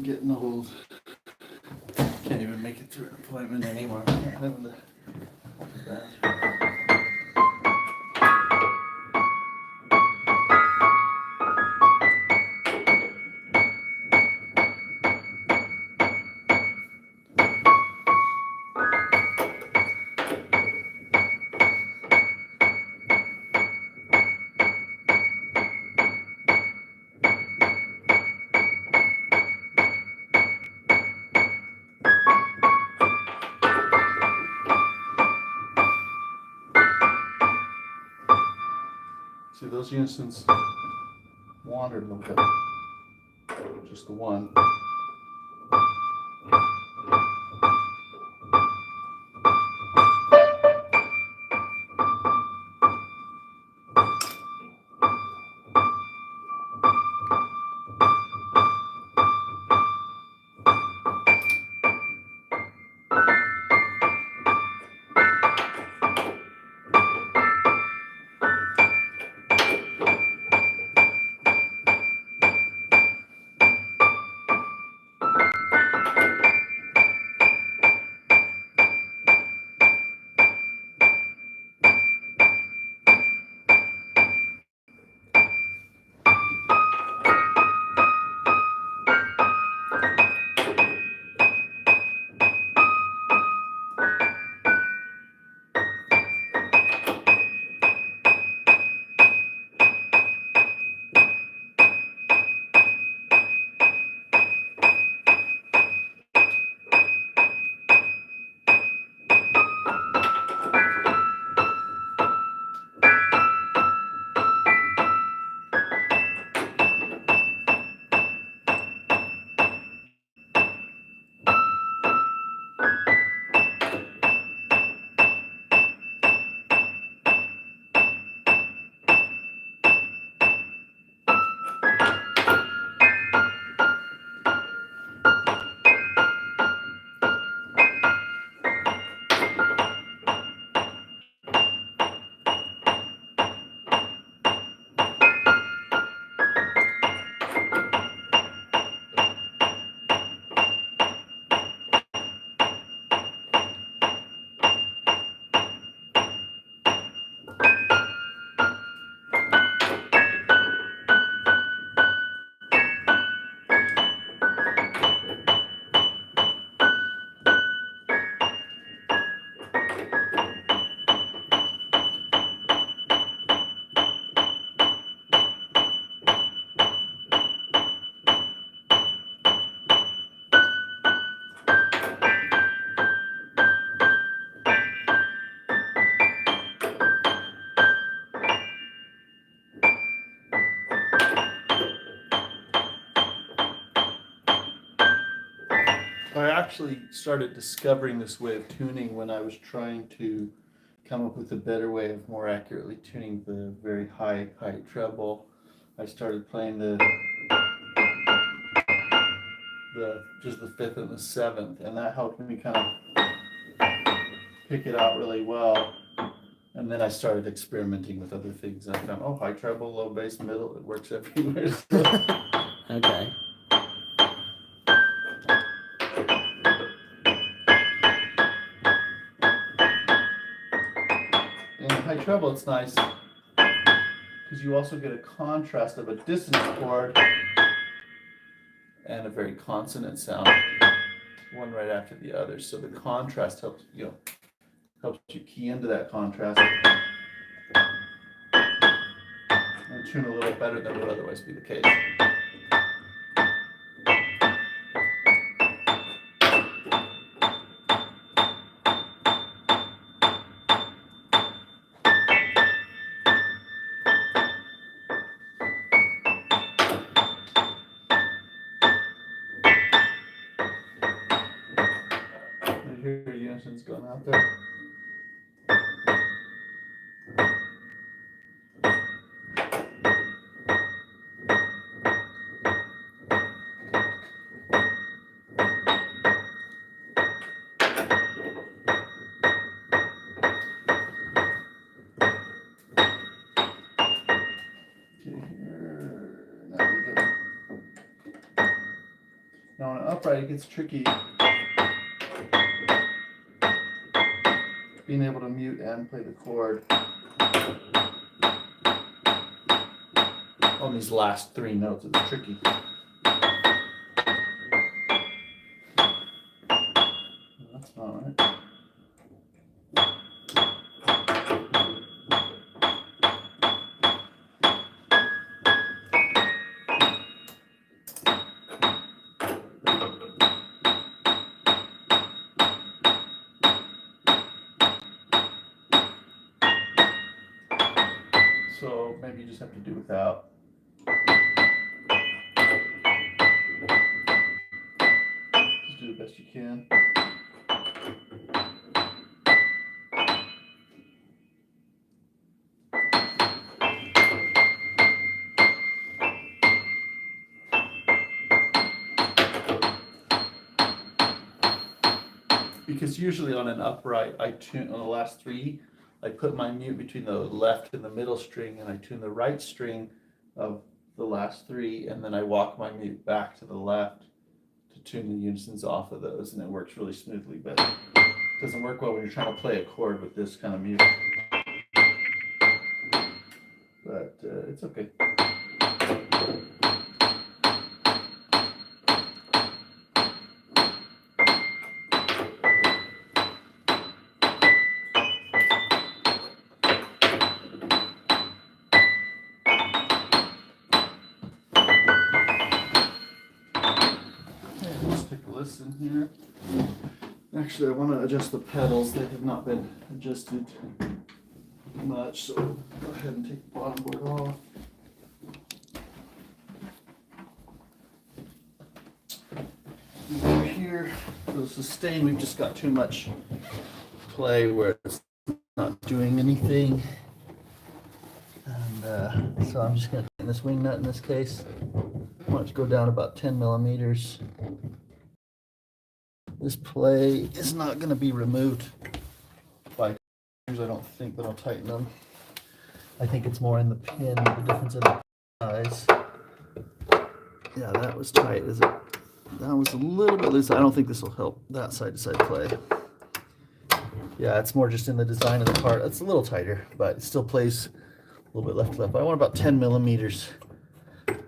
Getting old. Can't even make it to an appointment anymore. Having to- See, those unisons wandered a little bit. Just the one. I actually started discovering this way of tuning when I was trying to come up with a better way of more accurately tuning the very high treble. I started playing the just the fifth and the seventh, and that helped me kind of pick it out really well. And then I started experimenting with other things. I found, oh, high treble, low bass, middle, it works everywhere. Okay. In high treble, it's nice because you also get a contrast of a dissonant chord and a very consonant sound, one right after the other. So the contrast helps you key into that contrast and tune a little better than would otherwise be the case. You hear your unisons going out there. Now on an upright, it gets tricky being able to mute and play the chord on these last three notes. It's tricky. That's not right. So maybe you just have to do without. Just do the best you can. Because usually on an upright, I tune on the last three, I put my mute between the left and the middle string, and I tune the right string of the last three, and then I walk my mute back to the left to tune the unisons off of those, and it works really smoothly. But it doesn't work well when you're trying to play a chord with this kind of mute. But it's okay. Let's take a listen here. Actually, I want to adjust the pedals. They have not been adjusted much, so go ahead and take the bottom board off. Over here, for the sustain, we've just got too much play where it's not doing anything. And so I'm just going to tighten this wing nut in this case. I want it to go down about 10 millimeters. This play is not going to be removed by I don't think that I'll tighten them. I think it's more in the pin, the difference in the size. Yeah, that was tight. That was a little bit loose. I don't think this will help that side-to-side play. Yeah, it's more just in the design of the part. It's a little tighter, but it still plays a little bit left to left. But I want about 10 millimeters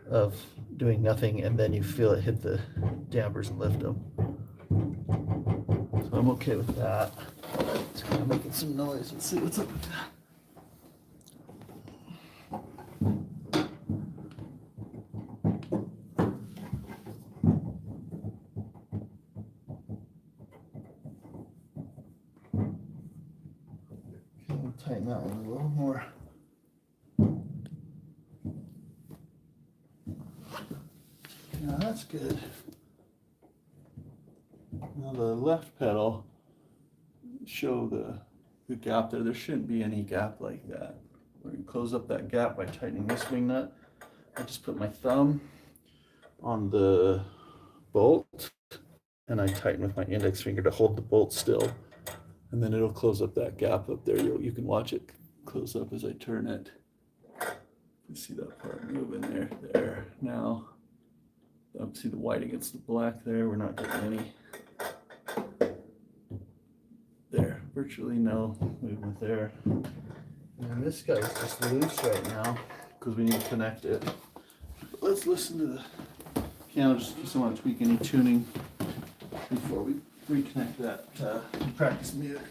of doing nothing, and then you feel it hit the dampers and lift them. So I'm okay with that. It's kind of making some noise. Let's see what's up with that. Okay, we'll tighten that one a little more. Yeah, that's good. the left pedal, show the gap there. There shouldn't be any gap like that. We're going to close up that gap by tightening this wing nut. I just put my thumb on the bolt and I tighten with my index finger to hold the bolt still. And then it'll close up that gap up there. You can watch it close up as I turn it. You see that part moving there. There. Now, see the white against the black there. We're not getting any. There. Virtually no movement there. And this guy's just loose right now because we need to connect it. But let's listen to the piano just in case I want to tweak any tuning before we reconnect that practice music.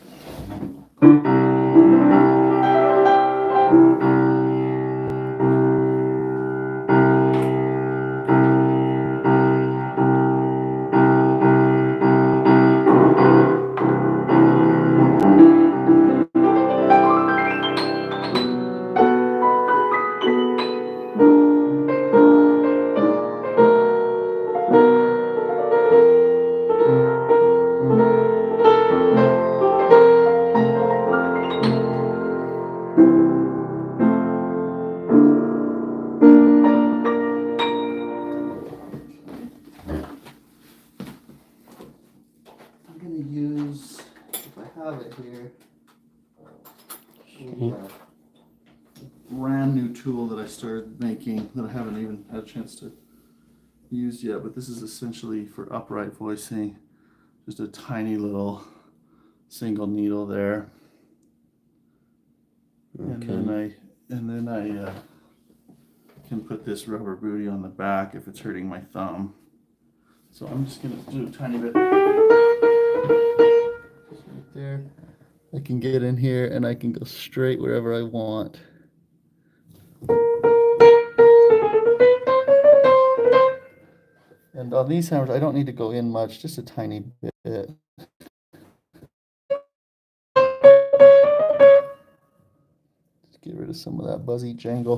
Brand new tool that I started making that I haven't even had a chance to use yet, but this is essentially for upright voicing. Just a tiny little single needle there. Okay. And then I can put this rubber booty on the back if it's hurting my thumb. So I'm just gonna do a tiny bit. Just right there. I can get in here and I can go straight wherever I want. And on these hammers, I don't need to go in much, just a tiny bit. Just get rid of some of that buzzy jangle.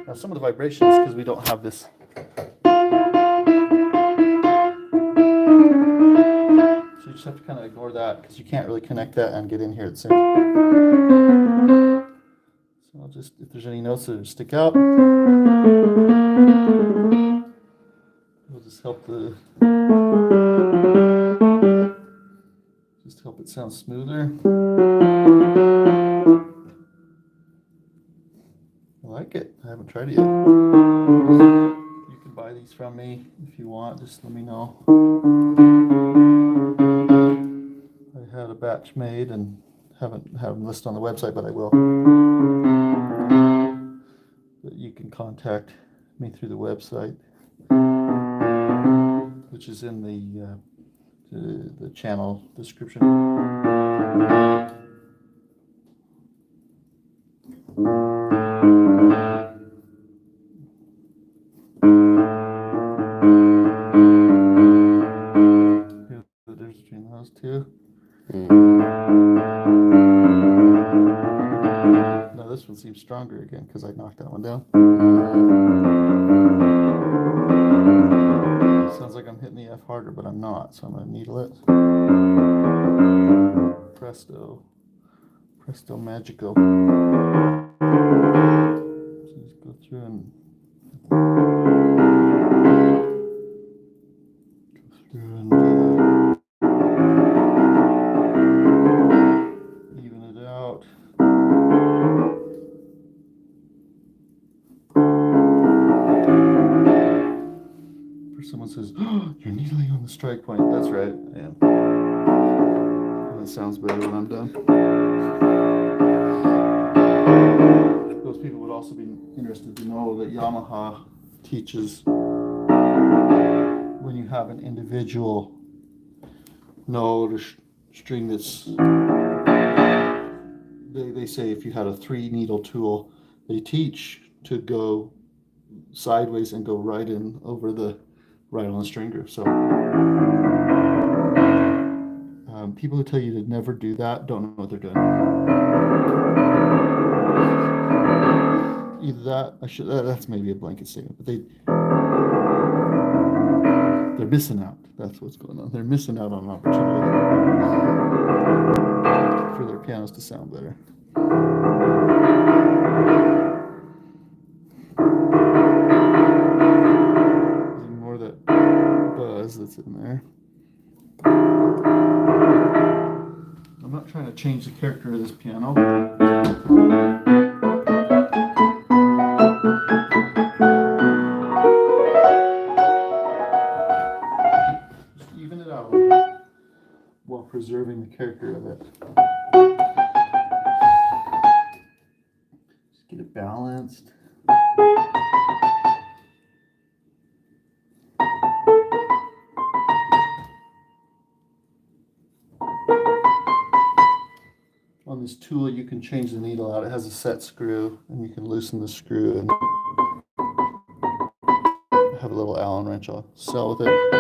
Now some of the vibrations, because we don't have this. So you just have to kind of ignore that, because you can't really connect that and get in here at the same time. So I'll just, if there's any notes that stick out, we'll just help help it sound smoother. I like it. I haven't tried it yet. You can buy these from me if you want. Just let me know. I had a batch made and haven't had them listed on the website, but I will. But you can contact me through the website, which is in the channel description. Here's the difference between those two. Now this one seems stronger again because I knocked that one down. Sounds like I'm hitting the F harder, but I'm not, so I'm going to needle it. Presto. Presto Magico. So just go through and even it out. Someone says, oh, you're needling on the strike point. That's right, I am. That sounds better when I'm done. Those people would also be interested to know that Yamaha teaches when you have an individual note or string that's, they say if you had a 3-needle tool, they teach to go sideways and go right in over the right on the string groove. So people who tell you to never do that don't know what they're doing. Either that, that's maybe a blanket statement, but they're They're missing out. That's what's going on. They're missing out on an opportunity for their pianos to sound better. Ignore that buzz that's in there. I'm not trying to change the character of this piano. Just even it out a little bit while preserving the character of it. Just get it balanced. On this tool, you can change the needle out. It has a set screw, and you can loosen the screw and have a little Allen wrench I'll sell with it.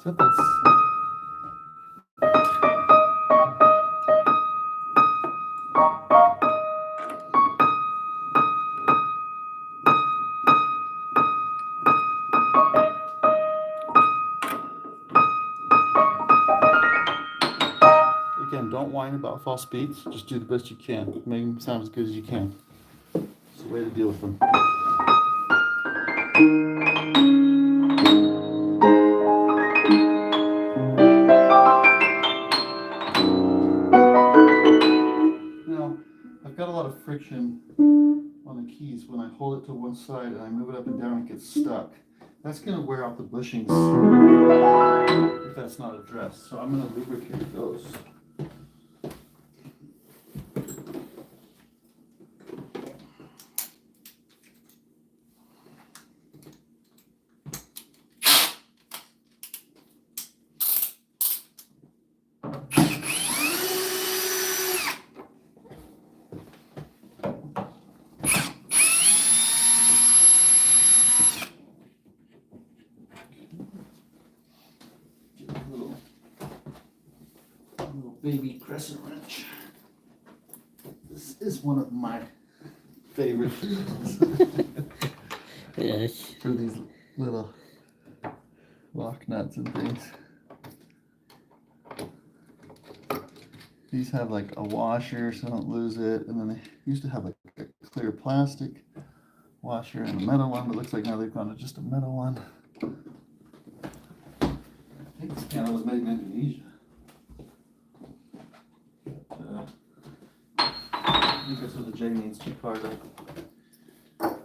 So that's again, don't whine about false beats. Just do the best you can. Make them sound as good as you can. It's the way to deal with them. Now, I've got a lot of friction on the keys. When I hold it to one side and I move it up and down, it gets stuck. That's going to wear out the bushings if that's not addressed. So I'm going to lubricate those. Little baby crescent wrench. This is one of my favorite Yes. for these little lock nuts and things. These have like a washer so I don't lose it, and then they used to have like a clear plastic washer and a metal one, but it looks like now they've gone to just a metal one. I think this piano was made in Indonesia. I think that's what the J needs to be part of.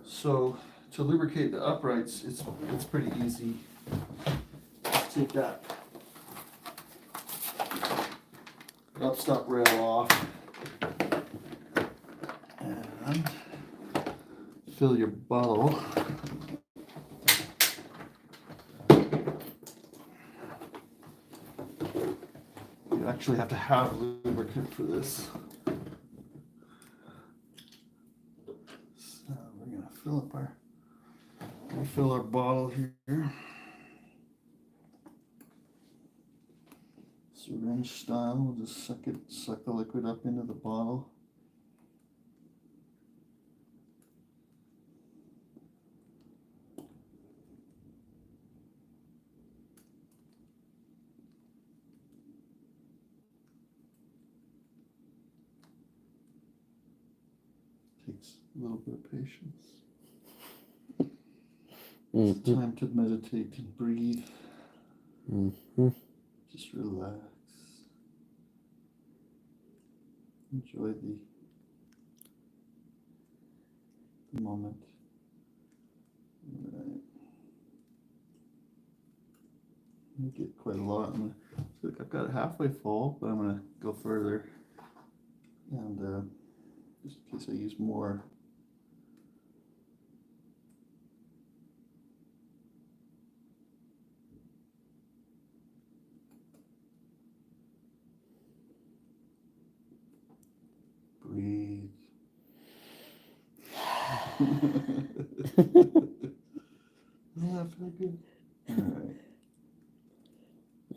So to lubricate the uprights, it's pretty easy. Just take that upstop rail off and fill your bottle. You actually have to have lubricant for this. So we're gonna fill our bottle here. Syringe style, we'll just suck the liquid up into the bottle. Takes a little bit of patience. It's time to meditate and breathe. Just relax. Enjoy the moment. All right. I get quite a lot. I've got it halfway full, but I'm going to go further. And just in case I use more. Breathe. Doesn't that feel good? All right.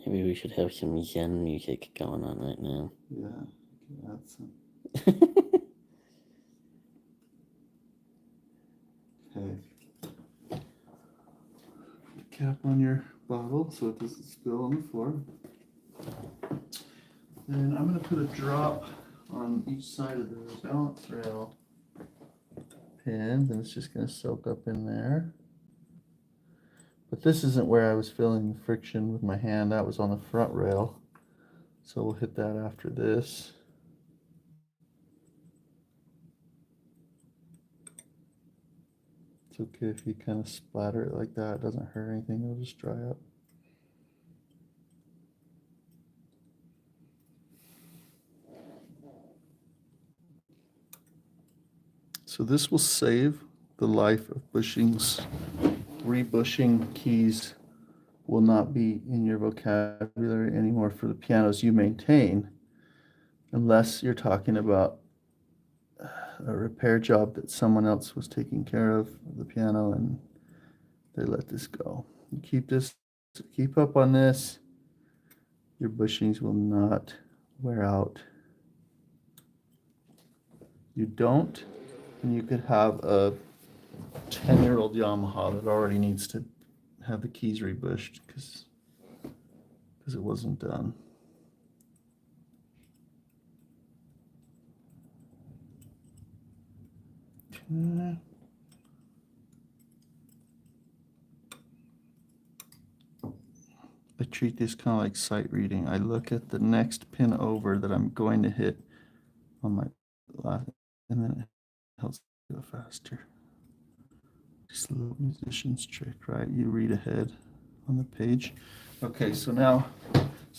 Maybe we should have some Zen music going on right now. Yeah, that's okay. Cap on your bottle so it doesn't spill on the floor. Then I'm going to put a drop on each side of the balance rail pins, and it's just going to soak up in there. But this isn't where I was feeling the friction with my hand. That was on the front rail. So we'll hit that after this. It's okay if you kind of splatter it like that. It doesn't hurt anything. It'll just dry up. So this will save the life of bushings. Rebushing keys will not be in your vocabulary anymore for the pianos you maintain, unless you're talking about a repair job that someone else was taking care of the piano and they let this go. You keep up on this, your bushings will not wear out. You don't, and you could have a 10-year-old Yamaha that already needs to have the keys rebushed because it wasn't done. Okay. I treat this kind of like sight reading. I look at the next pin over that I'm going to hit on my last, and then it helps go faster. Just a little musician's trick, right? You read ahead on the page. Okay, so now,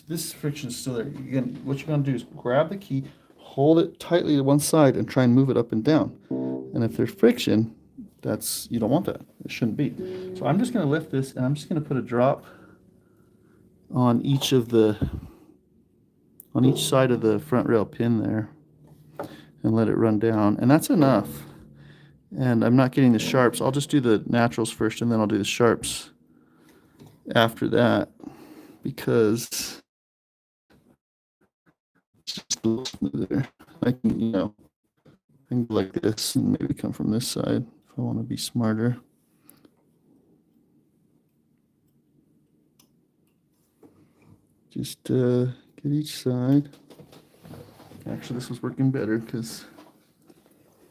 this friction is still there. What you're gonna do is grab the key, hold it tightly to one side, and try and move it up and down. And if there's friction, you don't want that. It shouldn't be. So I'm just gonna lift this, and I'm just gonna put a drop on each side of the front rail pin there, and let it run down. And that's enough. And I'm not getting the sharps. I'll just do the naturals first, and then I'll do the sharps after that, because it's just a little smoother. I can go like this and maybe come from this side if I want to be smarter. Just get each side. Actually, this was working better because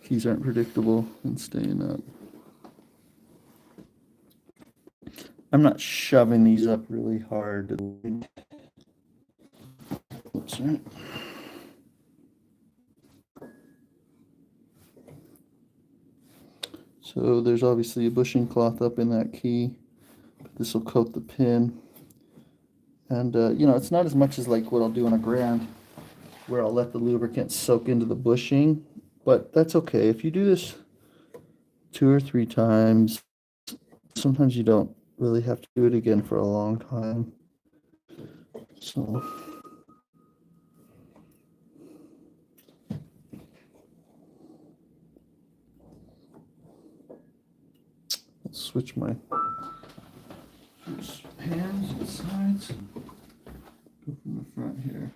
keys aren't predictable and staying up. I'm not shoving these up really hard. Oops, right. So there's obviously a bushing cloth up in that key. This will coat the pin. And, it's not as much as like what I'll do on a grand, where I'll let the lubricant soak into the bushing. But that's okay. If you do this 2 or 3 times, sometimes you don't really have to do it again for a long time. So let's switch my hands and sides. Go from the front here.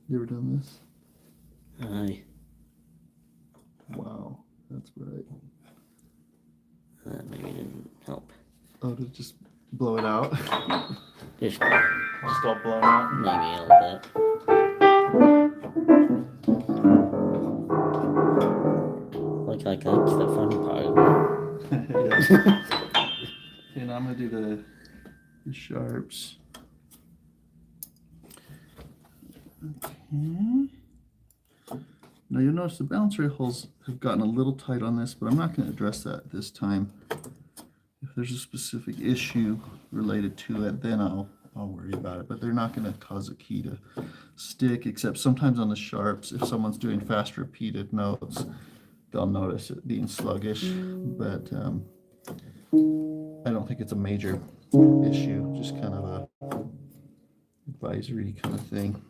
You ever done this? Aye. Wow, that's right. That maybe didn't help. Oh, to just blow it out? Just Just all blown out? maybe a little bit. Like that's the fun part. Yeah. And I'm going to do the sharps. Okay. Now you'll notice the balance rail holes have gotten a little tight on this, but I'm not going to address that this time. If there's a specific issue related to it, then I'll worry about it. But they're not going to cause a key to stick, except sometimes on the sharps, if someone's doing fast repeated notes, they'll notice it being sluggish. But I don't think it's a major issue, just kind of a advisory kind of thing.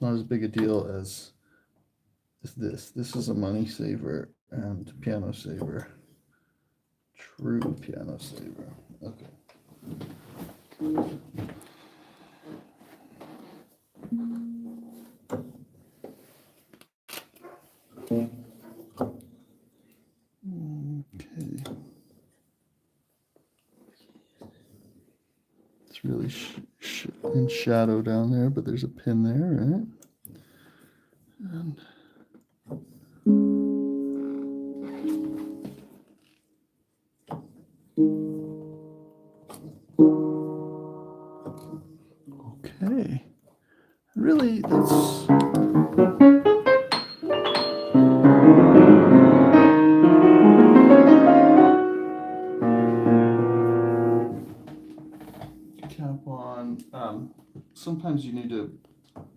not as big a deal as this. This is a money saver and piano saver. True piano saver. Okay. Okay. It's really in shadow down there, but there's a pin there, right? And okay. Really, that's cap on. Sometimes you need to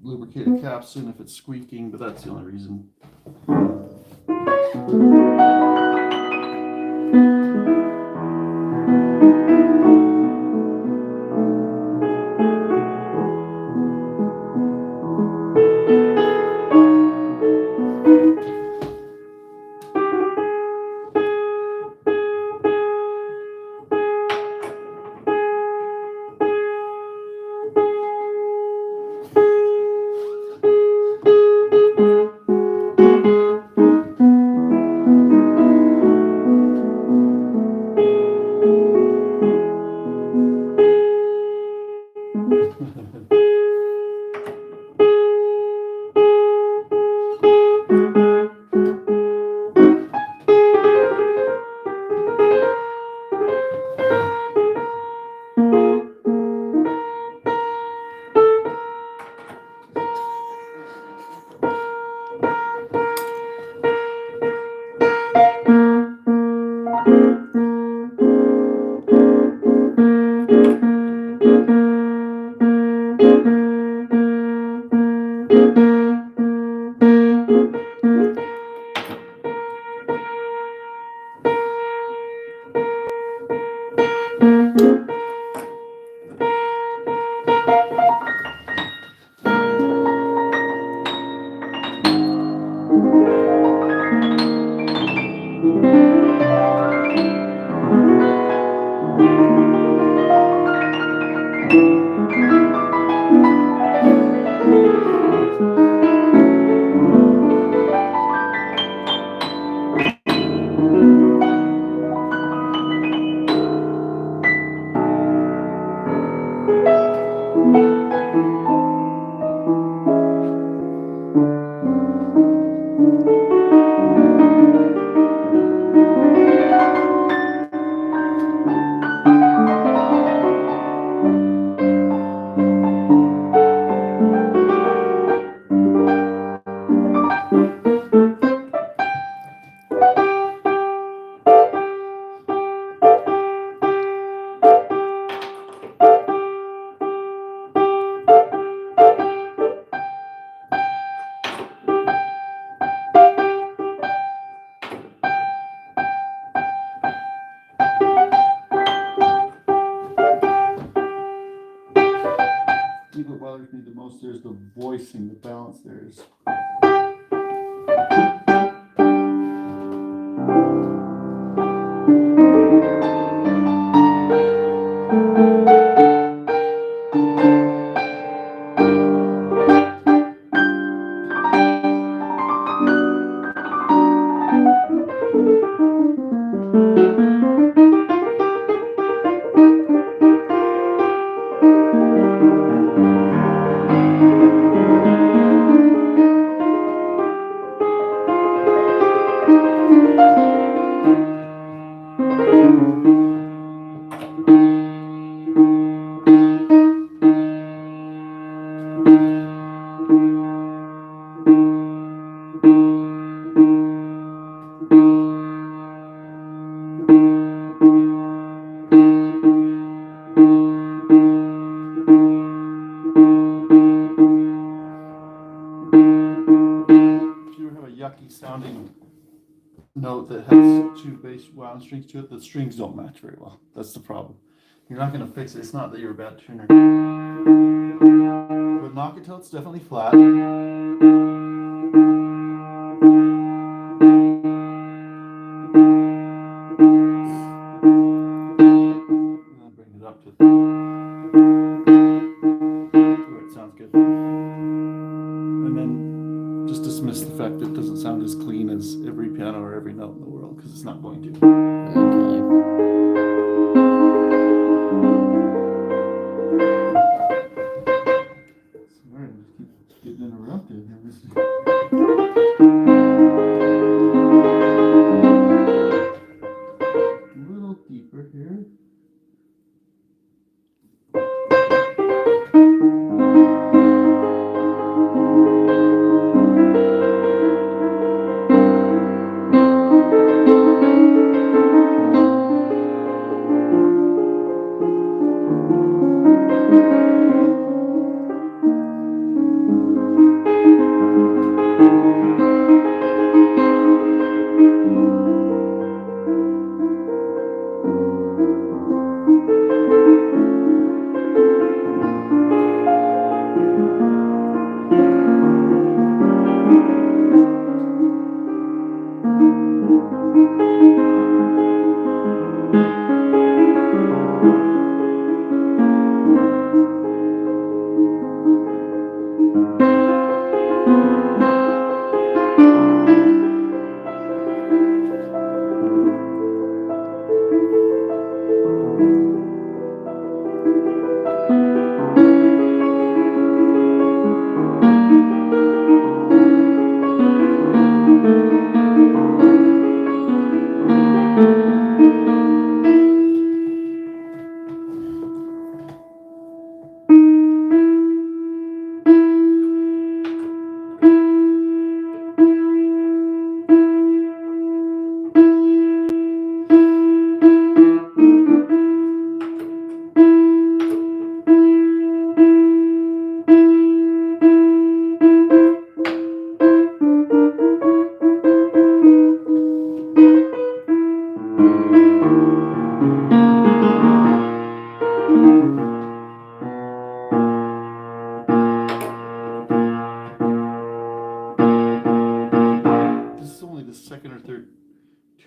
lubricate a capstan if it's squeaking, but that's the only reason. I think what bothers me the most there is the voicing, the balance there is. If you have a yucky sounding note that has two bass wound strings to it, the strings don't match very well. That's the problem. You're not going to fix it. It's not that you're a bad tuner. But knock it till it's definitely flat. I'll bring it up to where it sounds good. And then just dismiss the fact that it doesn't sound as clean as every piano or every note in the world, because it's not going to. Okay. Sorry, I just keep getting interrupted. A little deeper here. Second or third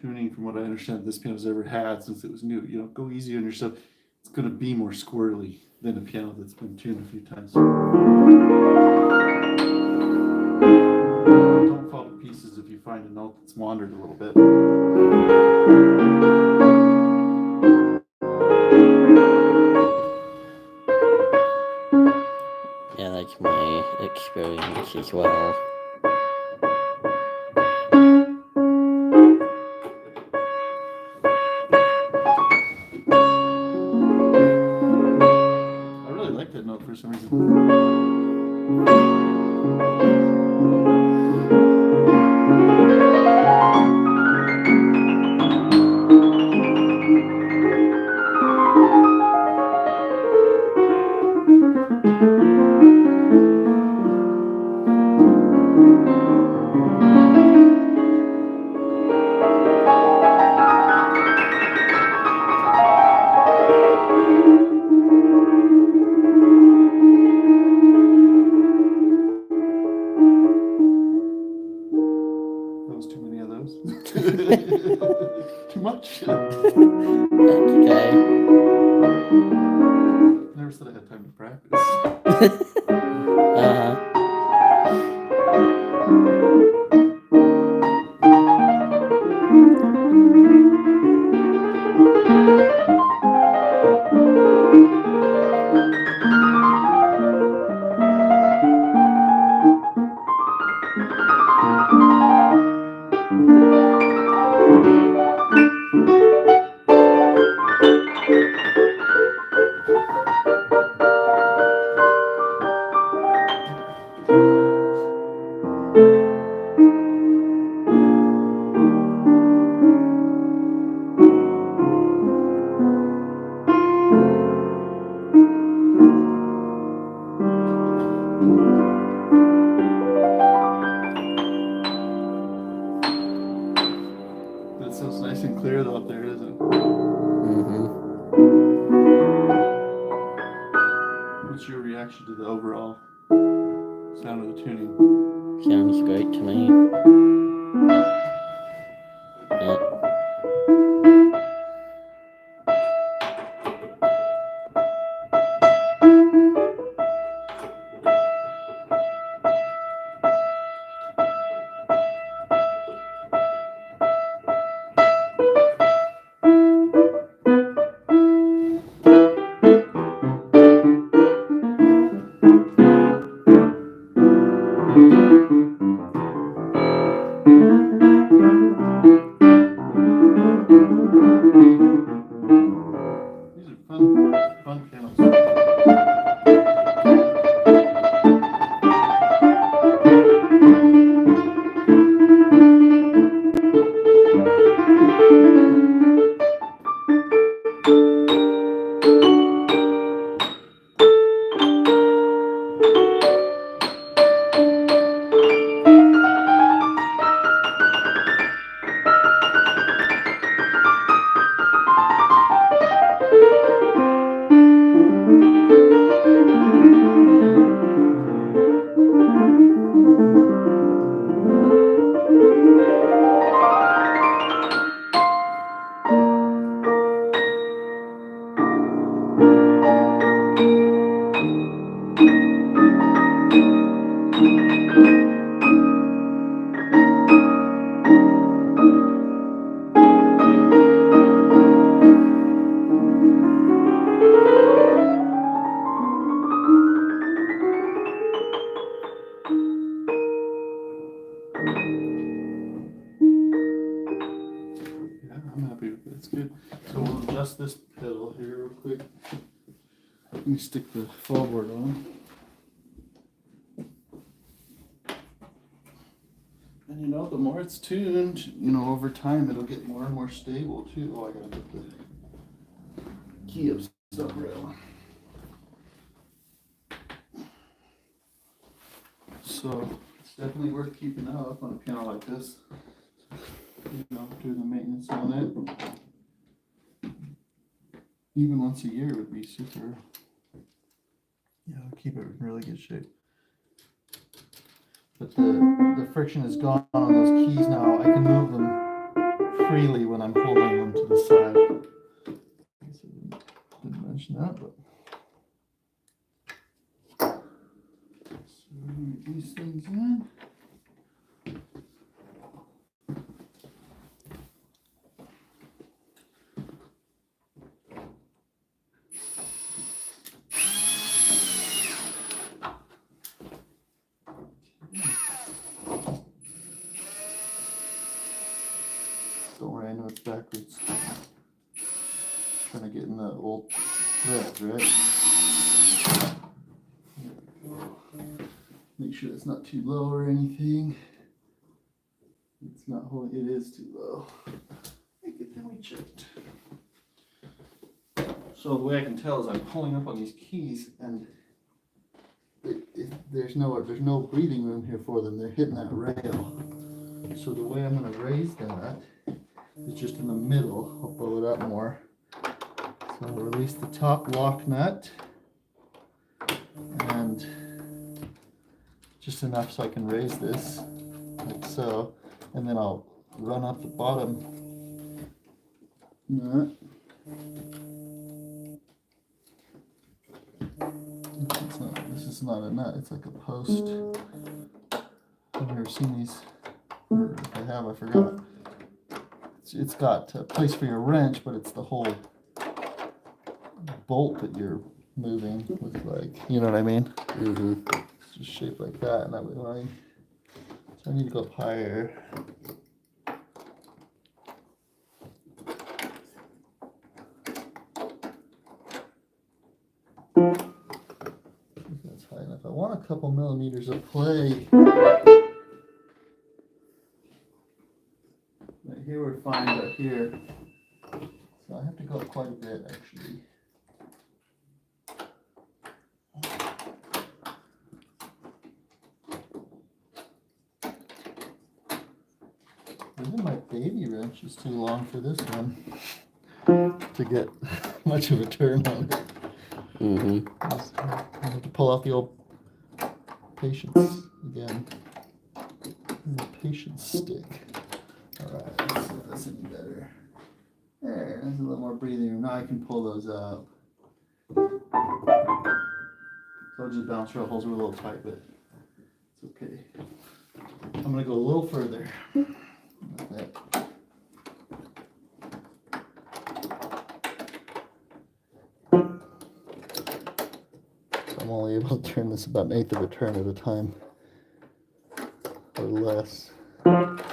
tuning from what I understand this piano's ever had since it was new. You know, go easy on yourself. It's going to be more squirrely than a piano that's been tuned a few times. Don't fall to pieces if you find a note that's wandered a little bit. Yeah, that's my experience as well. I really like that note for some reason. Too many of those. Too much. That's okay. Never said I had time to practice. Uh-huh. That sounds nice and clear out there, isn't it? Mm-hmm. What's your reaction to the overall Sound of the tuning. Sounds great to me. Yeah. These are fun pianos. Yeah, I'm happy with it. It's good. So we'll adjust this pedal here real quick. Let me stick the floorboard on. And you know, the more it's tuned, you know, over time it'll get more and more stable too. Oh, I gotta put the key up somewhere. So it's definitely worth keeping up on a piano like this. You know, doing the maintenance on it. Even once a year would be super. Yeah, keep it in really good shape. But the friction is gone on those keys now. I can move them freely when I'm holding them to the side. I guess I didn't mention that, but. So move these things in. Don't worry, I know it's backwards. Trying to get in the old thread, right? There we go. Make sure it's not too low or anything. It's not holding, it is too low. Hey, good thing we checked. So the way I can tell is I'm pulling up on these keys and there's no breathing room here for them. They're hitting that rail. So the way I'm going to raise that is just in the middle. I'll blow it up more. So I'll release the top lock nut and just enough so I can raise this like so, and then I'll run up the bottom nut. This is not a nut, it's like a post. I've never seen these, or if I have, I forgot. It's got a place for your wrench, but it's the whole bolt that you're moving with, like, you know what I mean? Mm-hmm. It's just shaped like that, and that way so I need to go up higher. That's high enough. I want a couple millimeters of play. Right here we're fine, but here. So I have to go up quite a bit, actually. Even my baby wrench is too long for this one to get much of a turn on it. Mm-hmm. I have to pull out the old Patience again. Patience stick. All right, let's see if that's any better. There's a little more breathing room. Now I can pull those out. Told you the bounce rail holes were a little tight, but it's okay. I'm gonna go a little further. Like that. I'm only able to turn this about an eighth of a turn at a time, or less. That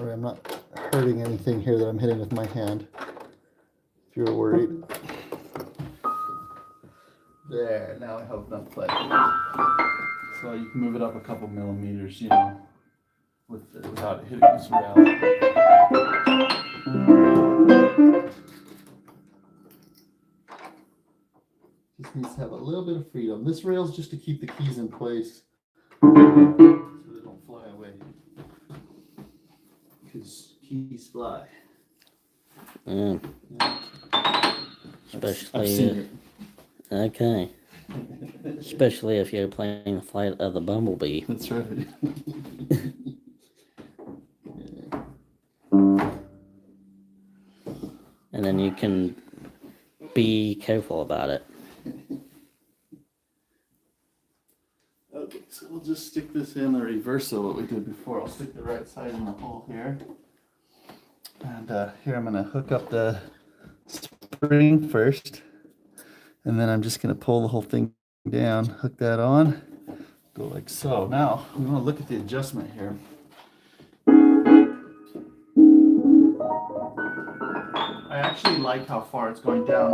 way I'm not hurting anything here that I'm hitting with my hand, if you're worried. There, now I have enough play. So you can move it up a couple millimeters, you know, without it hitting this rail. Just needs to have a little bit of freedom. This rail's just to keep the keys in place so they don't fly away. Because keys fly. Yeah. I've seen it. Okay. Especially if you're playing the flight of the Bumblebee. That's right. And then you can be careful about it. Okay, so we'll just stick this in the reverse of what we did before. I'll stick the right side in the hole here. And here I'm going to hook up the spring first. And then I'm just going to pull the whole thing down, hook that on, go like so. Now, we want to look at the adjustment here. I actually like how far it's going down.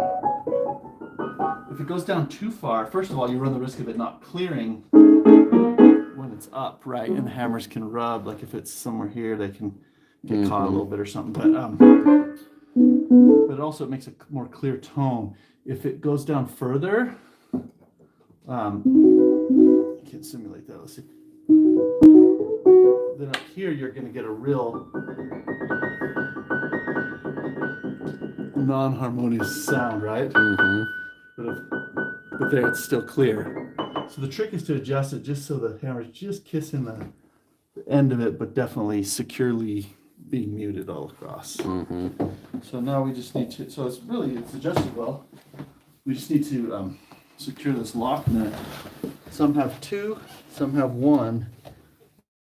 If it goes down too far, first of all, you run the risk of it not clearing when it's up, right? And the hammers can rub, like if it's somewhere here, they can get caught a little bit or something. But also it makes a more clear tone. If it goes down further, I can't simulate that. Let's see. Then up here, you're going to get a real non-harmonious sound, right? Mm-hmm. But there, it's still clear. So the trick is to adjust it just so the hammer's just kissing the end of it, but definitely securely being muted all across. Mm-hmm. So now we just need to, so it's adjusted well. We just need to secure this lock nut. Some have two, some have one.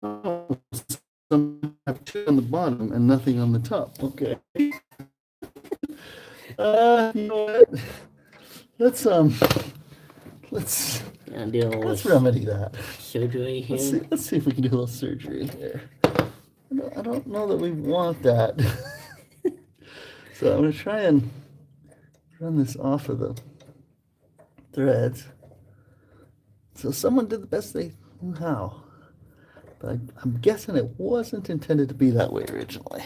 Some have two on the bottom and nothing on the top. Okay. You know what? Let's remedy that. Surgery here. Let's see if we can do a little surgery here. I don't know that we want that. So I'm going to try and run this off of the threads. So someone did the best they knew how. But I'm guessing it wasn't intended to be that way originally.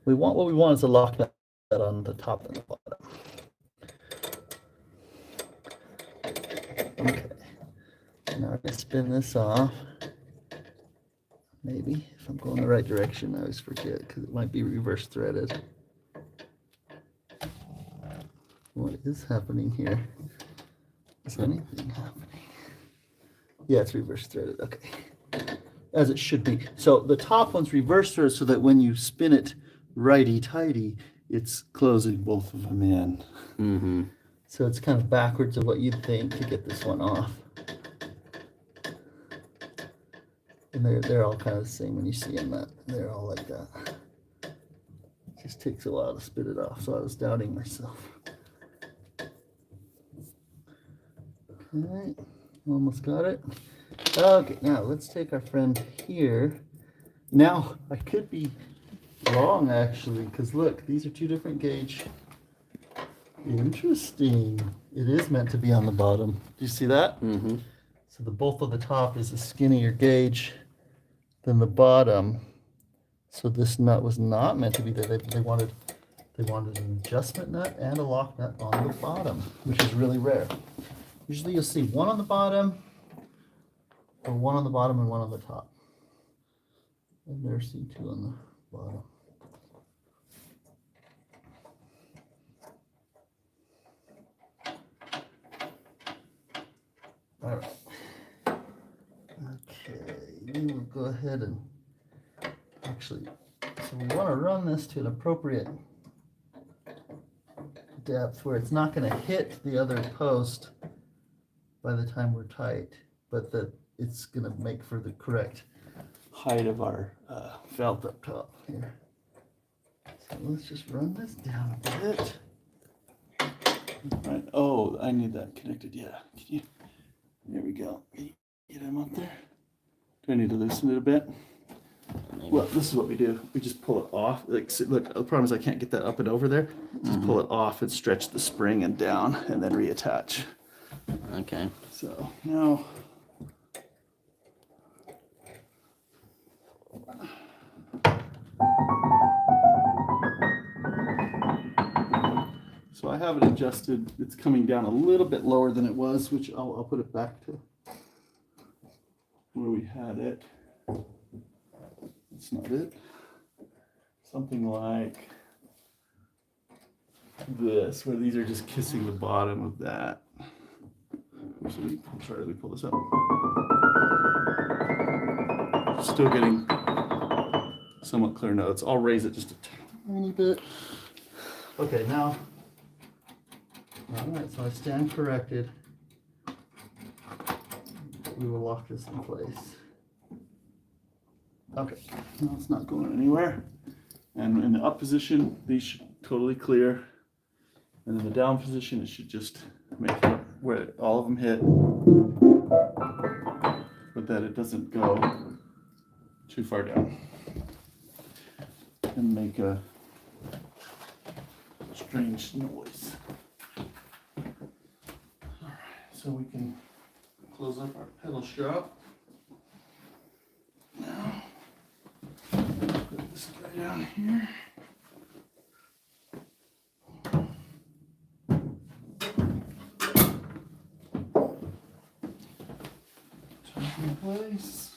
What we want is a lock nut on the top and the bottom. Okay. Now I'm going to spin this off. Maybe, if I'm going the right direction. I always forget because it might be reverse threaded. What is happening here? Is anything happening? Yeah, it's reverse threaded. Okay. As it should be. So the top one's reverse threaded so that when you spin it righty-tighty, it's closing both of them in. Mm-hmm. So it's kind of backwards of what you'd think to get this one off. And they're all kind of the same when you see them. They're all like that. It just takes a while to spit it off, so I was doubting myself. Okay, almost got it. Okay, now let's take our friend here. Now, I could be wrong actually, because look, these are two different gauge. Interesting. It is meant to be on the bottom. Do you see that? Mm-hmm. So the bolt on the top is a skinnier gauge than the bottom. So this nut was not meant to be there. They wanted an adjustment nut and a lock nut on the bottom, which is really rare. Usually you'll see one on the bottom, or one on the bottom and one on the top. I've never seen two on the bottom. All right. Okay, we will go ahead and actually, so we want to run this to an appropriate depth where it's not going to hit the other post by the time we're tight, but that it's going to make for the correct height of our felt up top here. So let's just run this down a bit. All right. Oh, I need that connected. Yeah. Can you? There we go. Can you get him up there? Do I need to loosen it a bit? Maybe. Well, this is what we do. We just pull it off. Like, see, look, the problem is I can't get that up and over there. Just pull it off and stretch the spring and down, and then reattach. Okay. So now, so I have it adjusted. It's coming down a little bit lower than it was, which I'll put it back to where we had it. That's not it. Something like this, where these are just kissing the bottom of that. So we pull this up. Still getting somewhat clear notes. I'll raise it just a tiny bit. Okay, now, all right, so I stand corrected. We will lock this in place. Okay, now it's not going anywhere. And in the up position, these should totally clear. And in the down position, it should just make it where all of them hit, but that it doesn't go too far down and make a strange noise. All right, so we can close up our pedal shop. Now, put this guy down here. In place.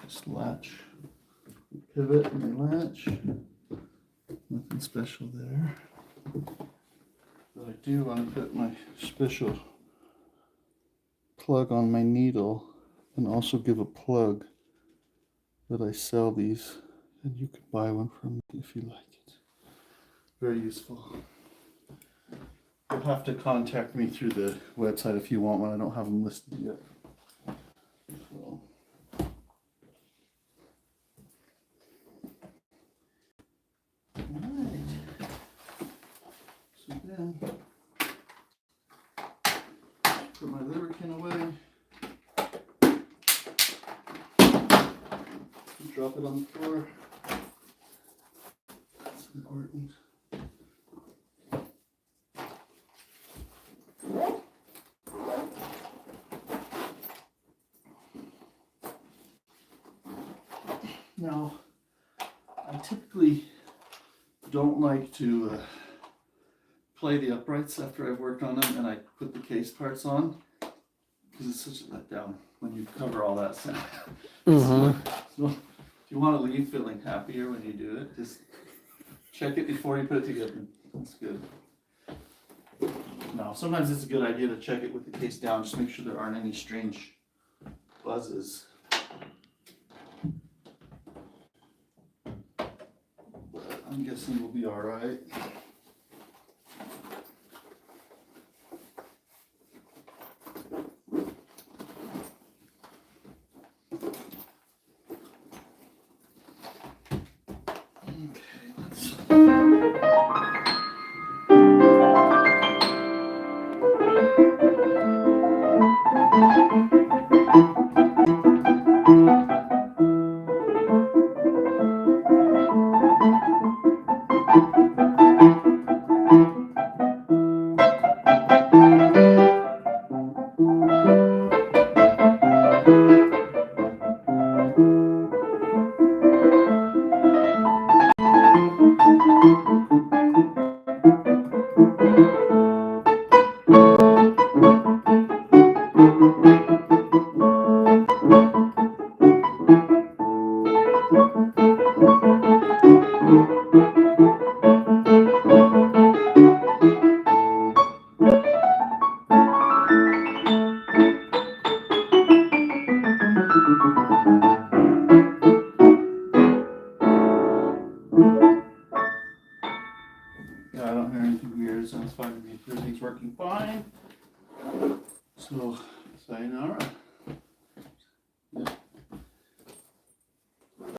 Just latch, pivot, and latch. Nothing special there. But I do want to put my special plug on my needle and also give a plug that I sell these. And you could buy one from me if you like it. Very useful. You'll have to contact me through the website if you want one. I don't have them listed yet. So. Alright. So then, put my lubricant away. Drop it on the floor. That's important. Now, I typically don't like to play the uprights after I've worked on them and I put the case parts on because it's such a letdown when you cover all that sound. So, if you want to leave feeling happier when you do it, just check it before you put it together. That's good. Now, sometimes it's a good idea to check it with the case down, just make sure there aren't any strange buzzes. But I'm guessing we'll be all right. anything weird. Sounds fine to me. Everything's working fine. So, sayonara.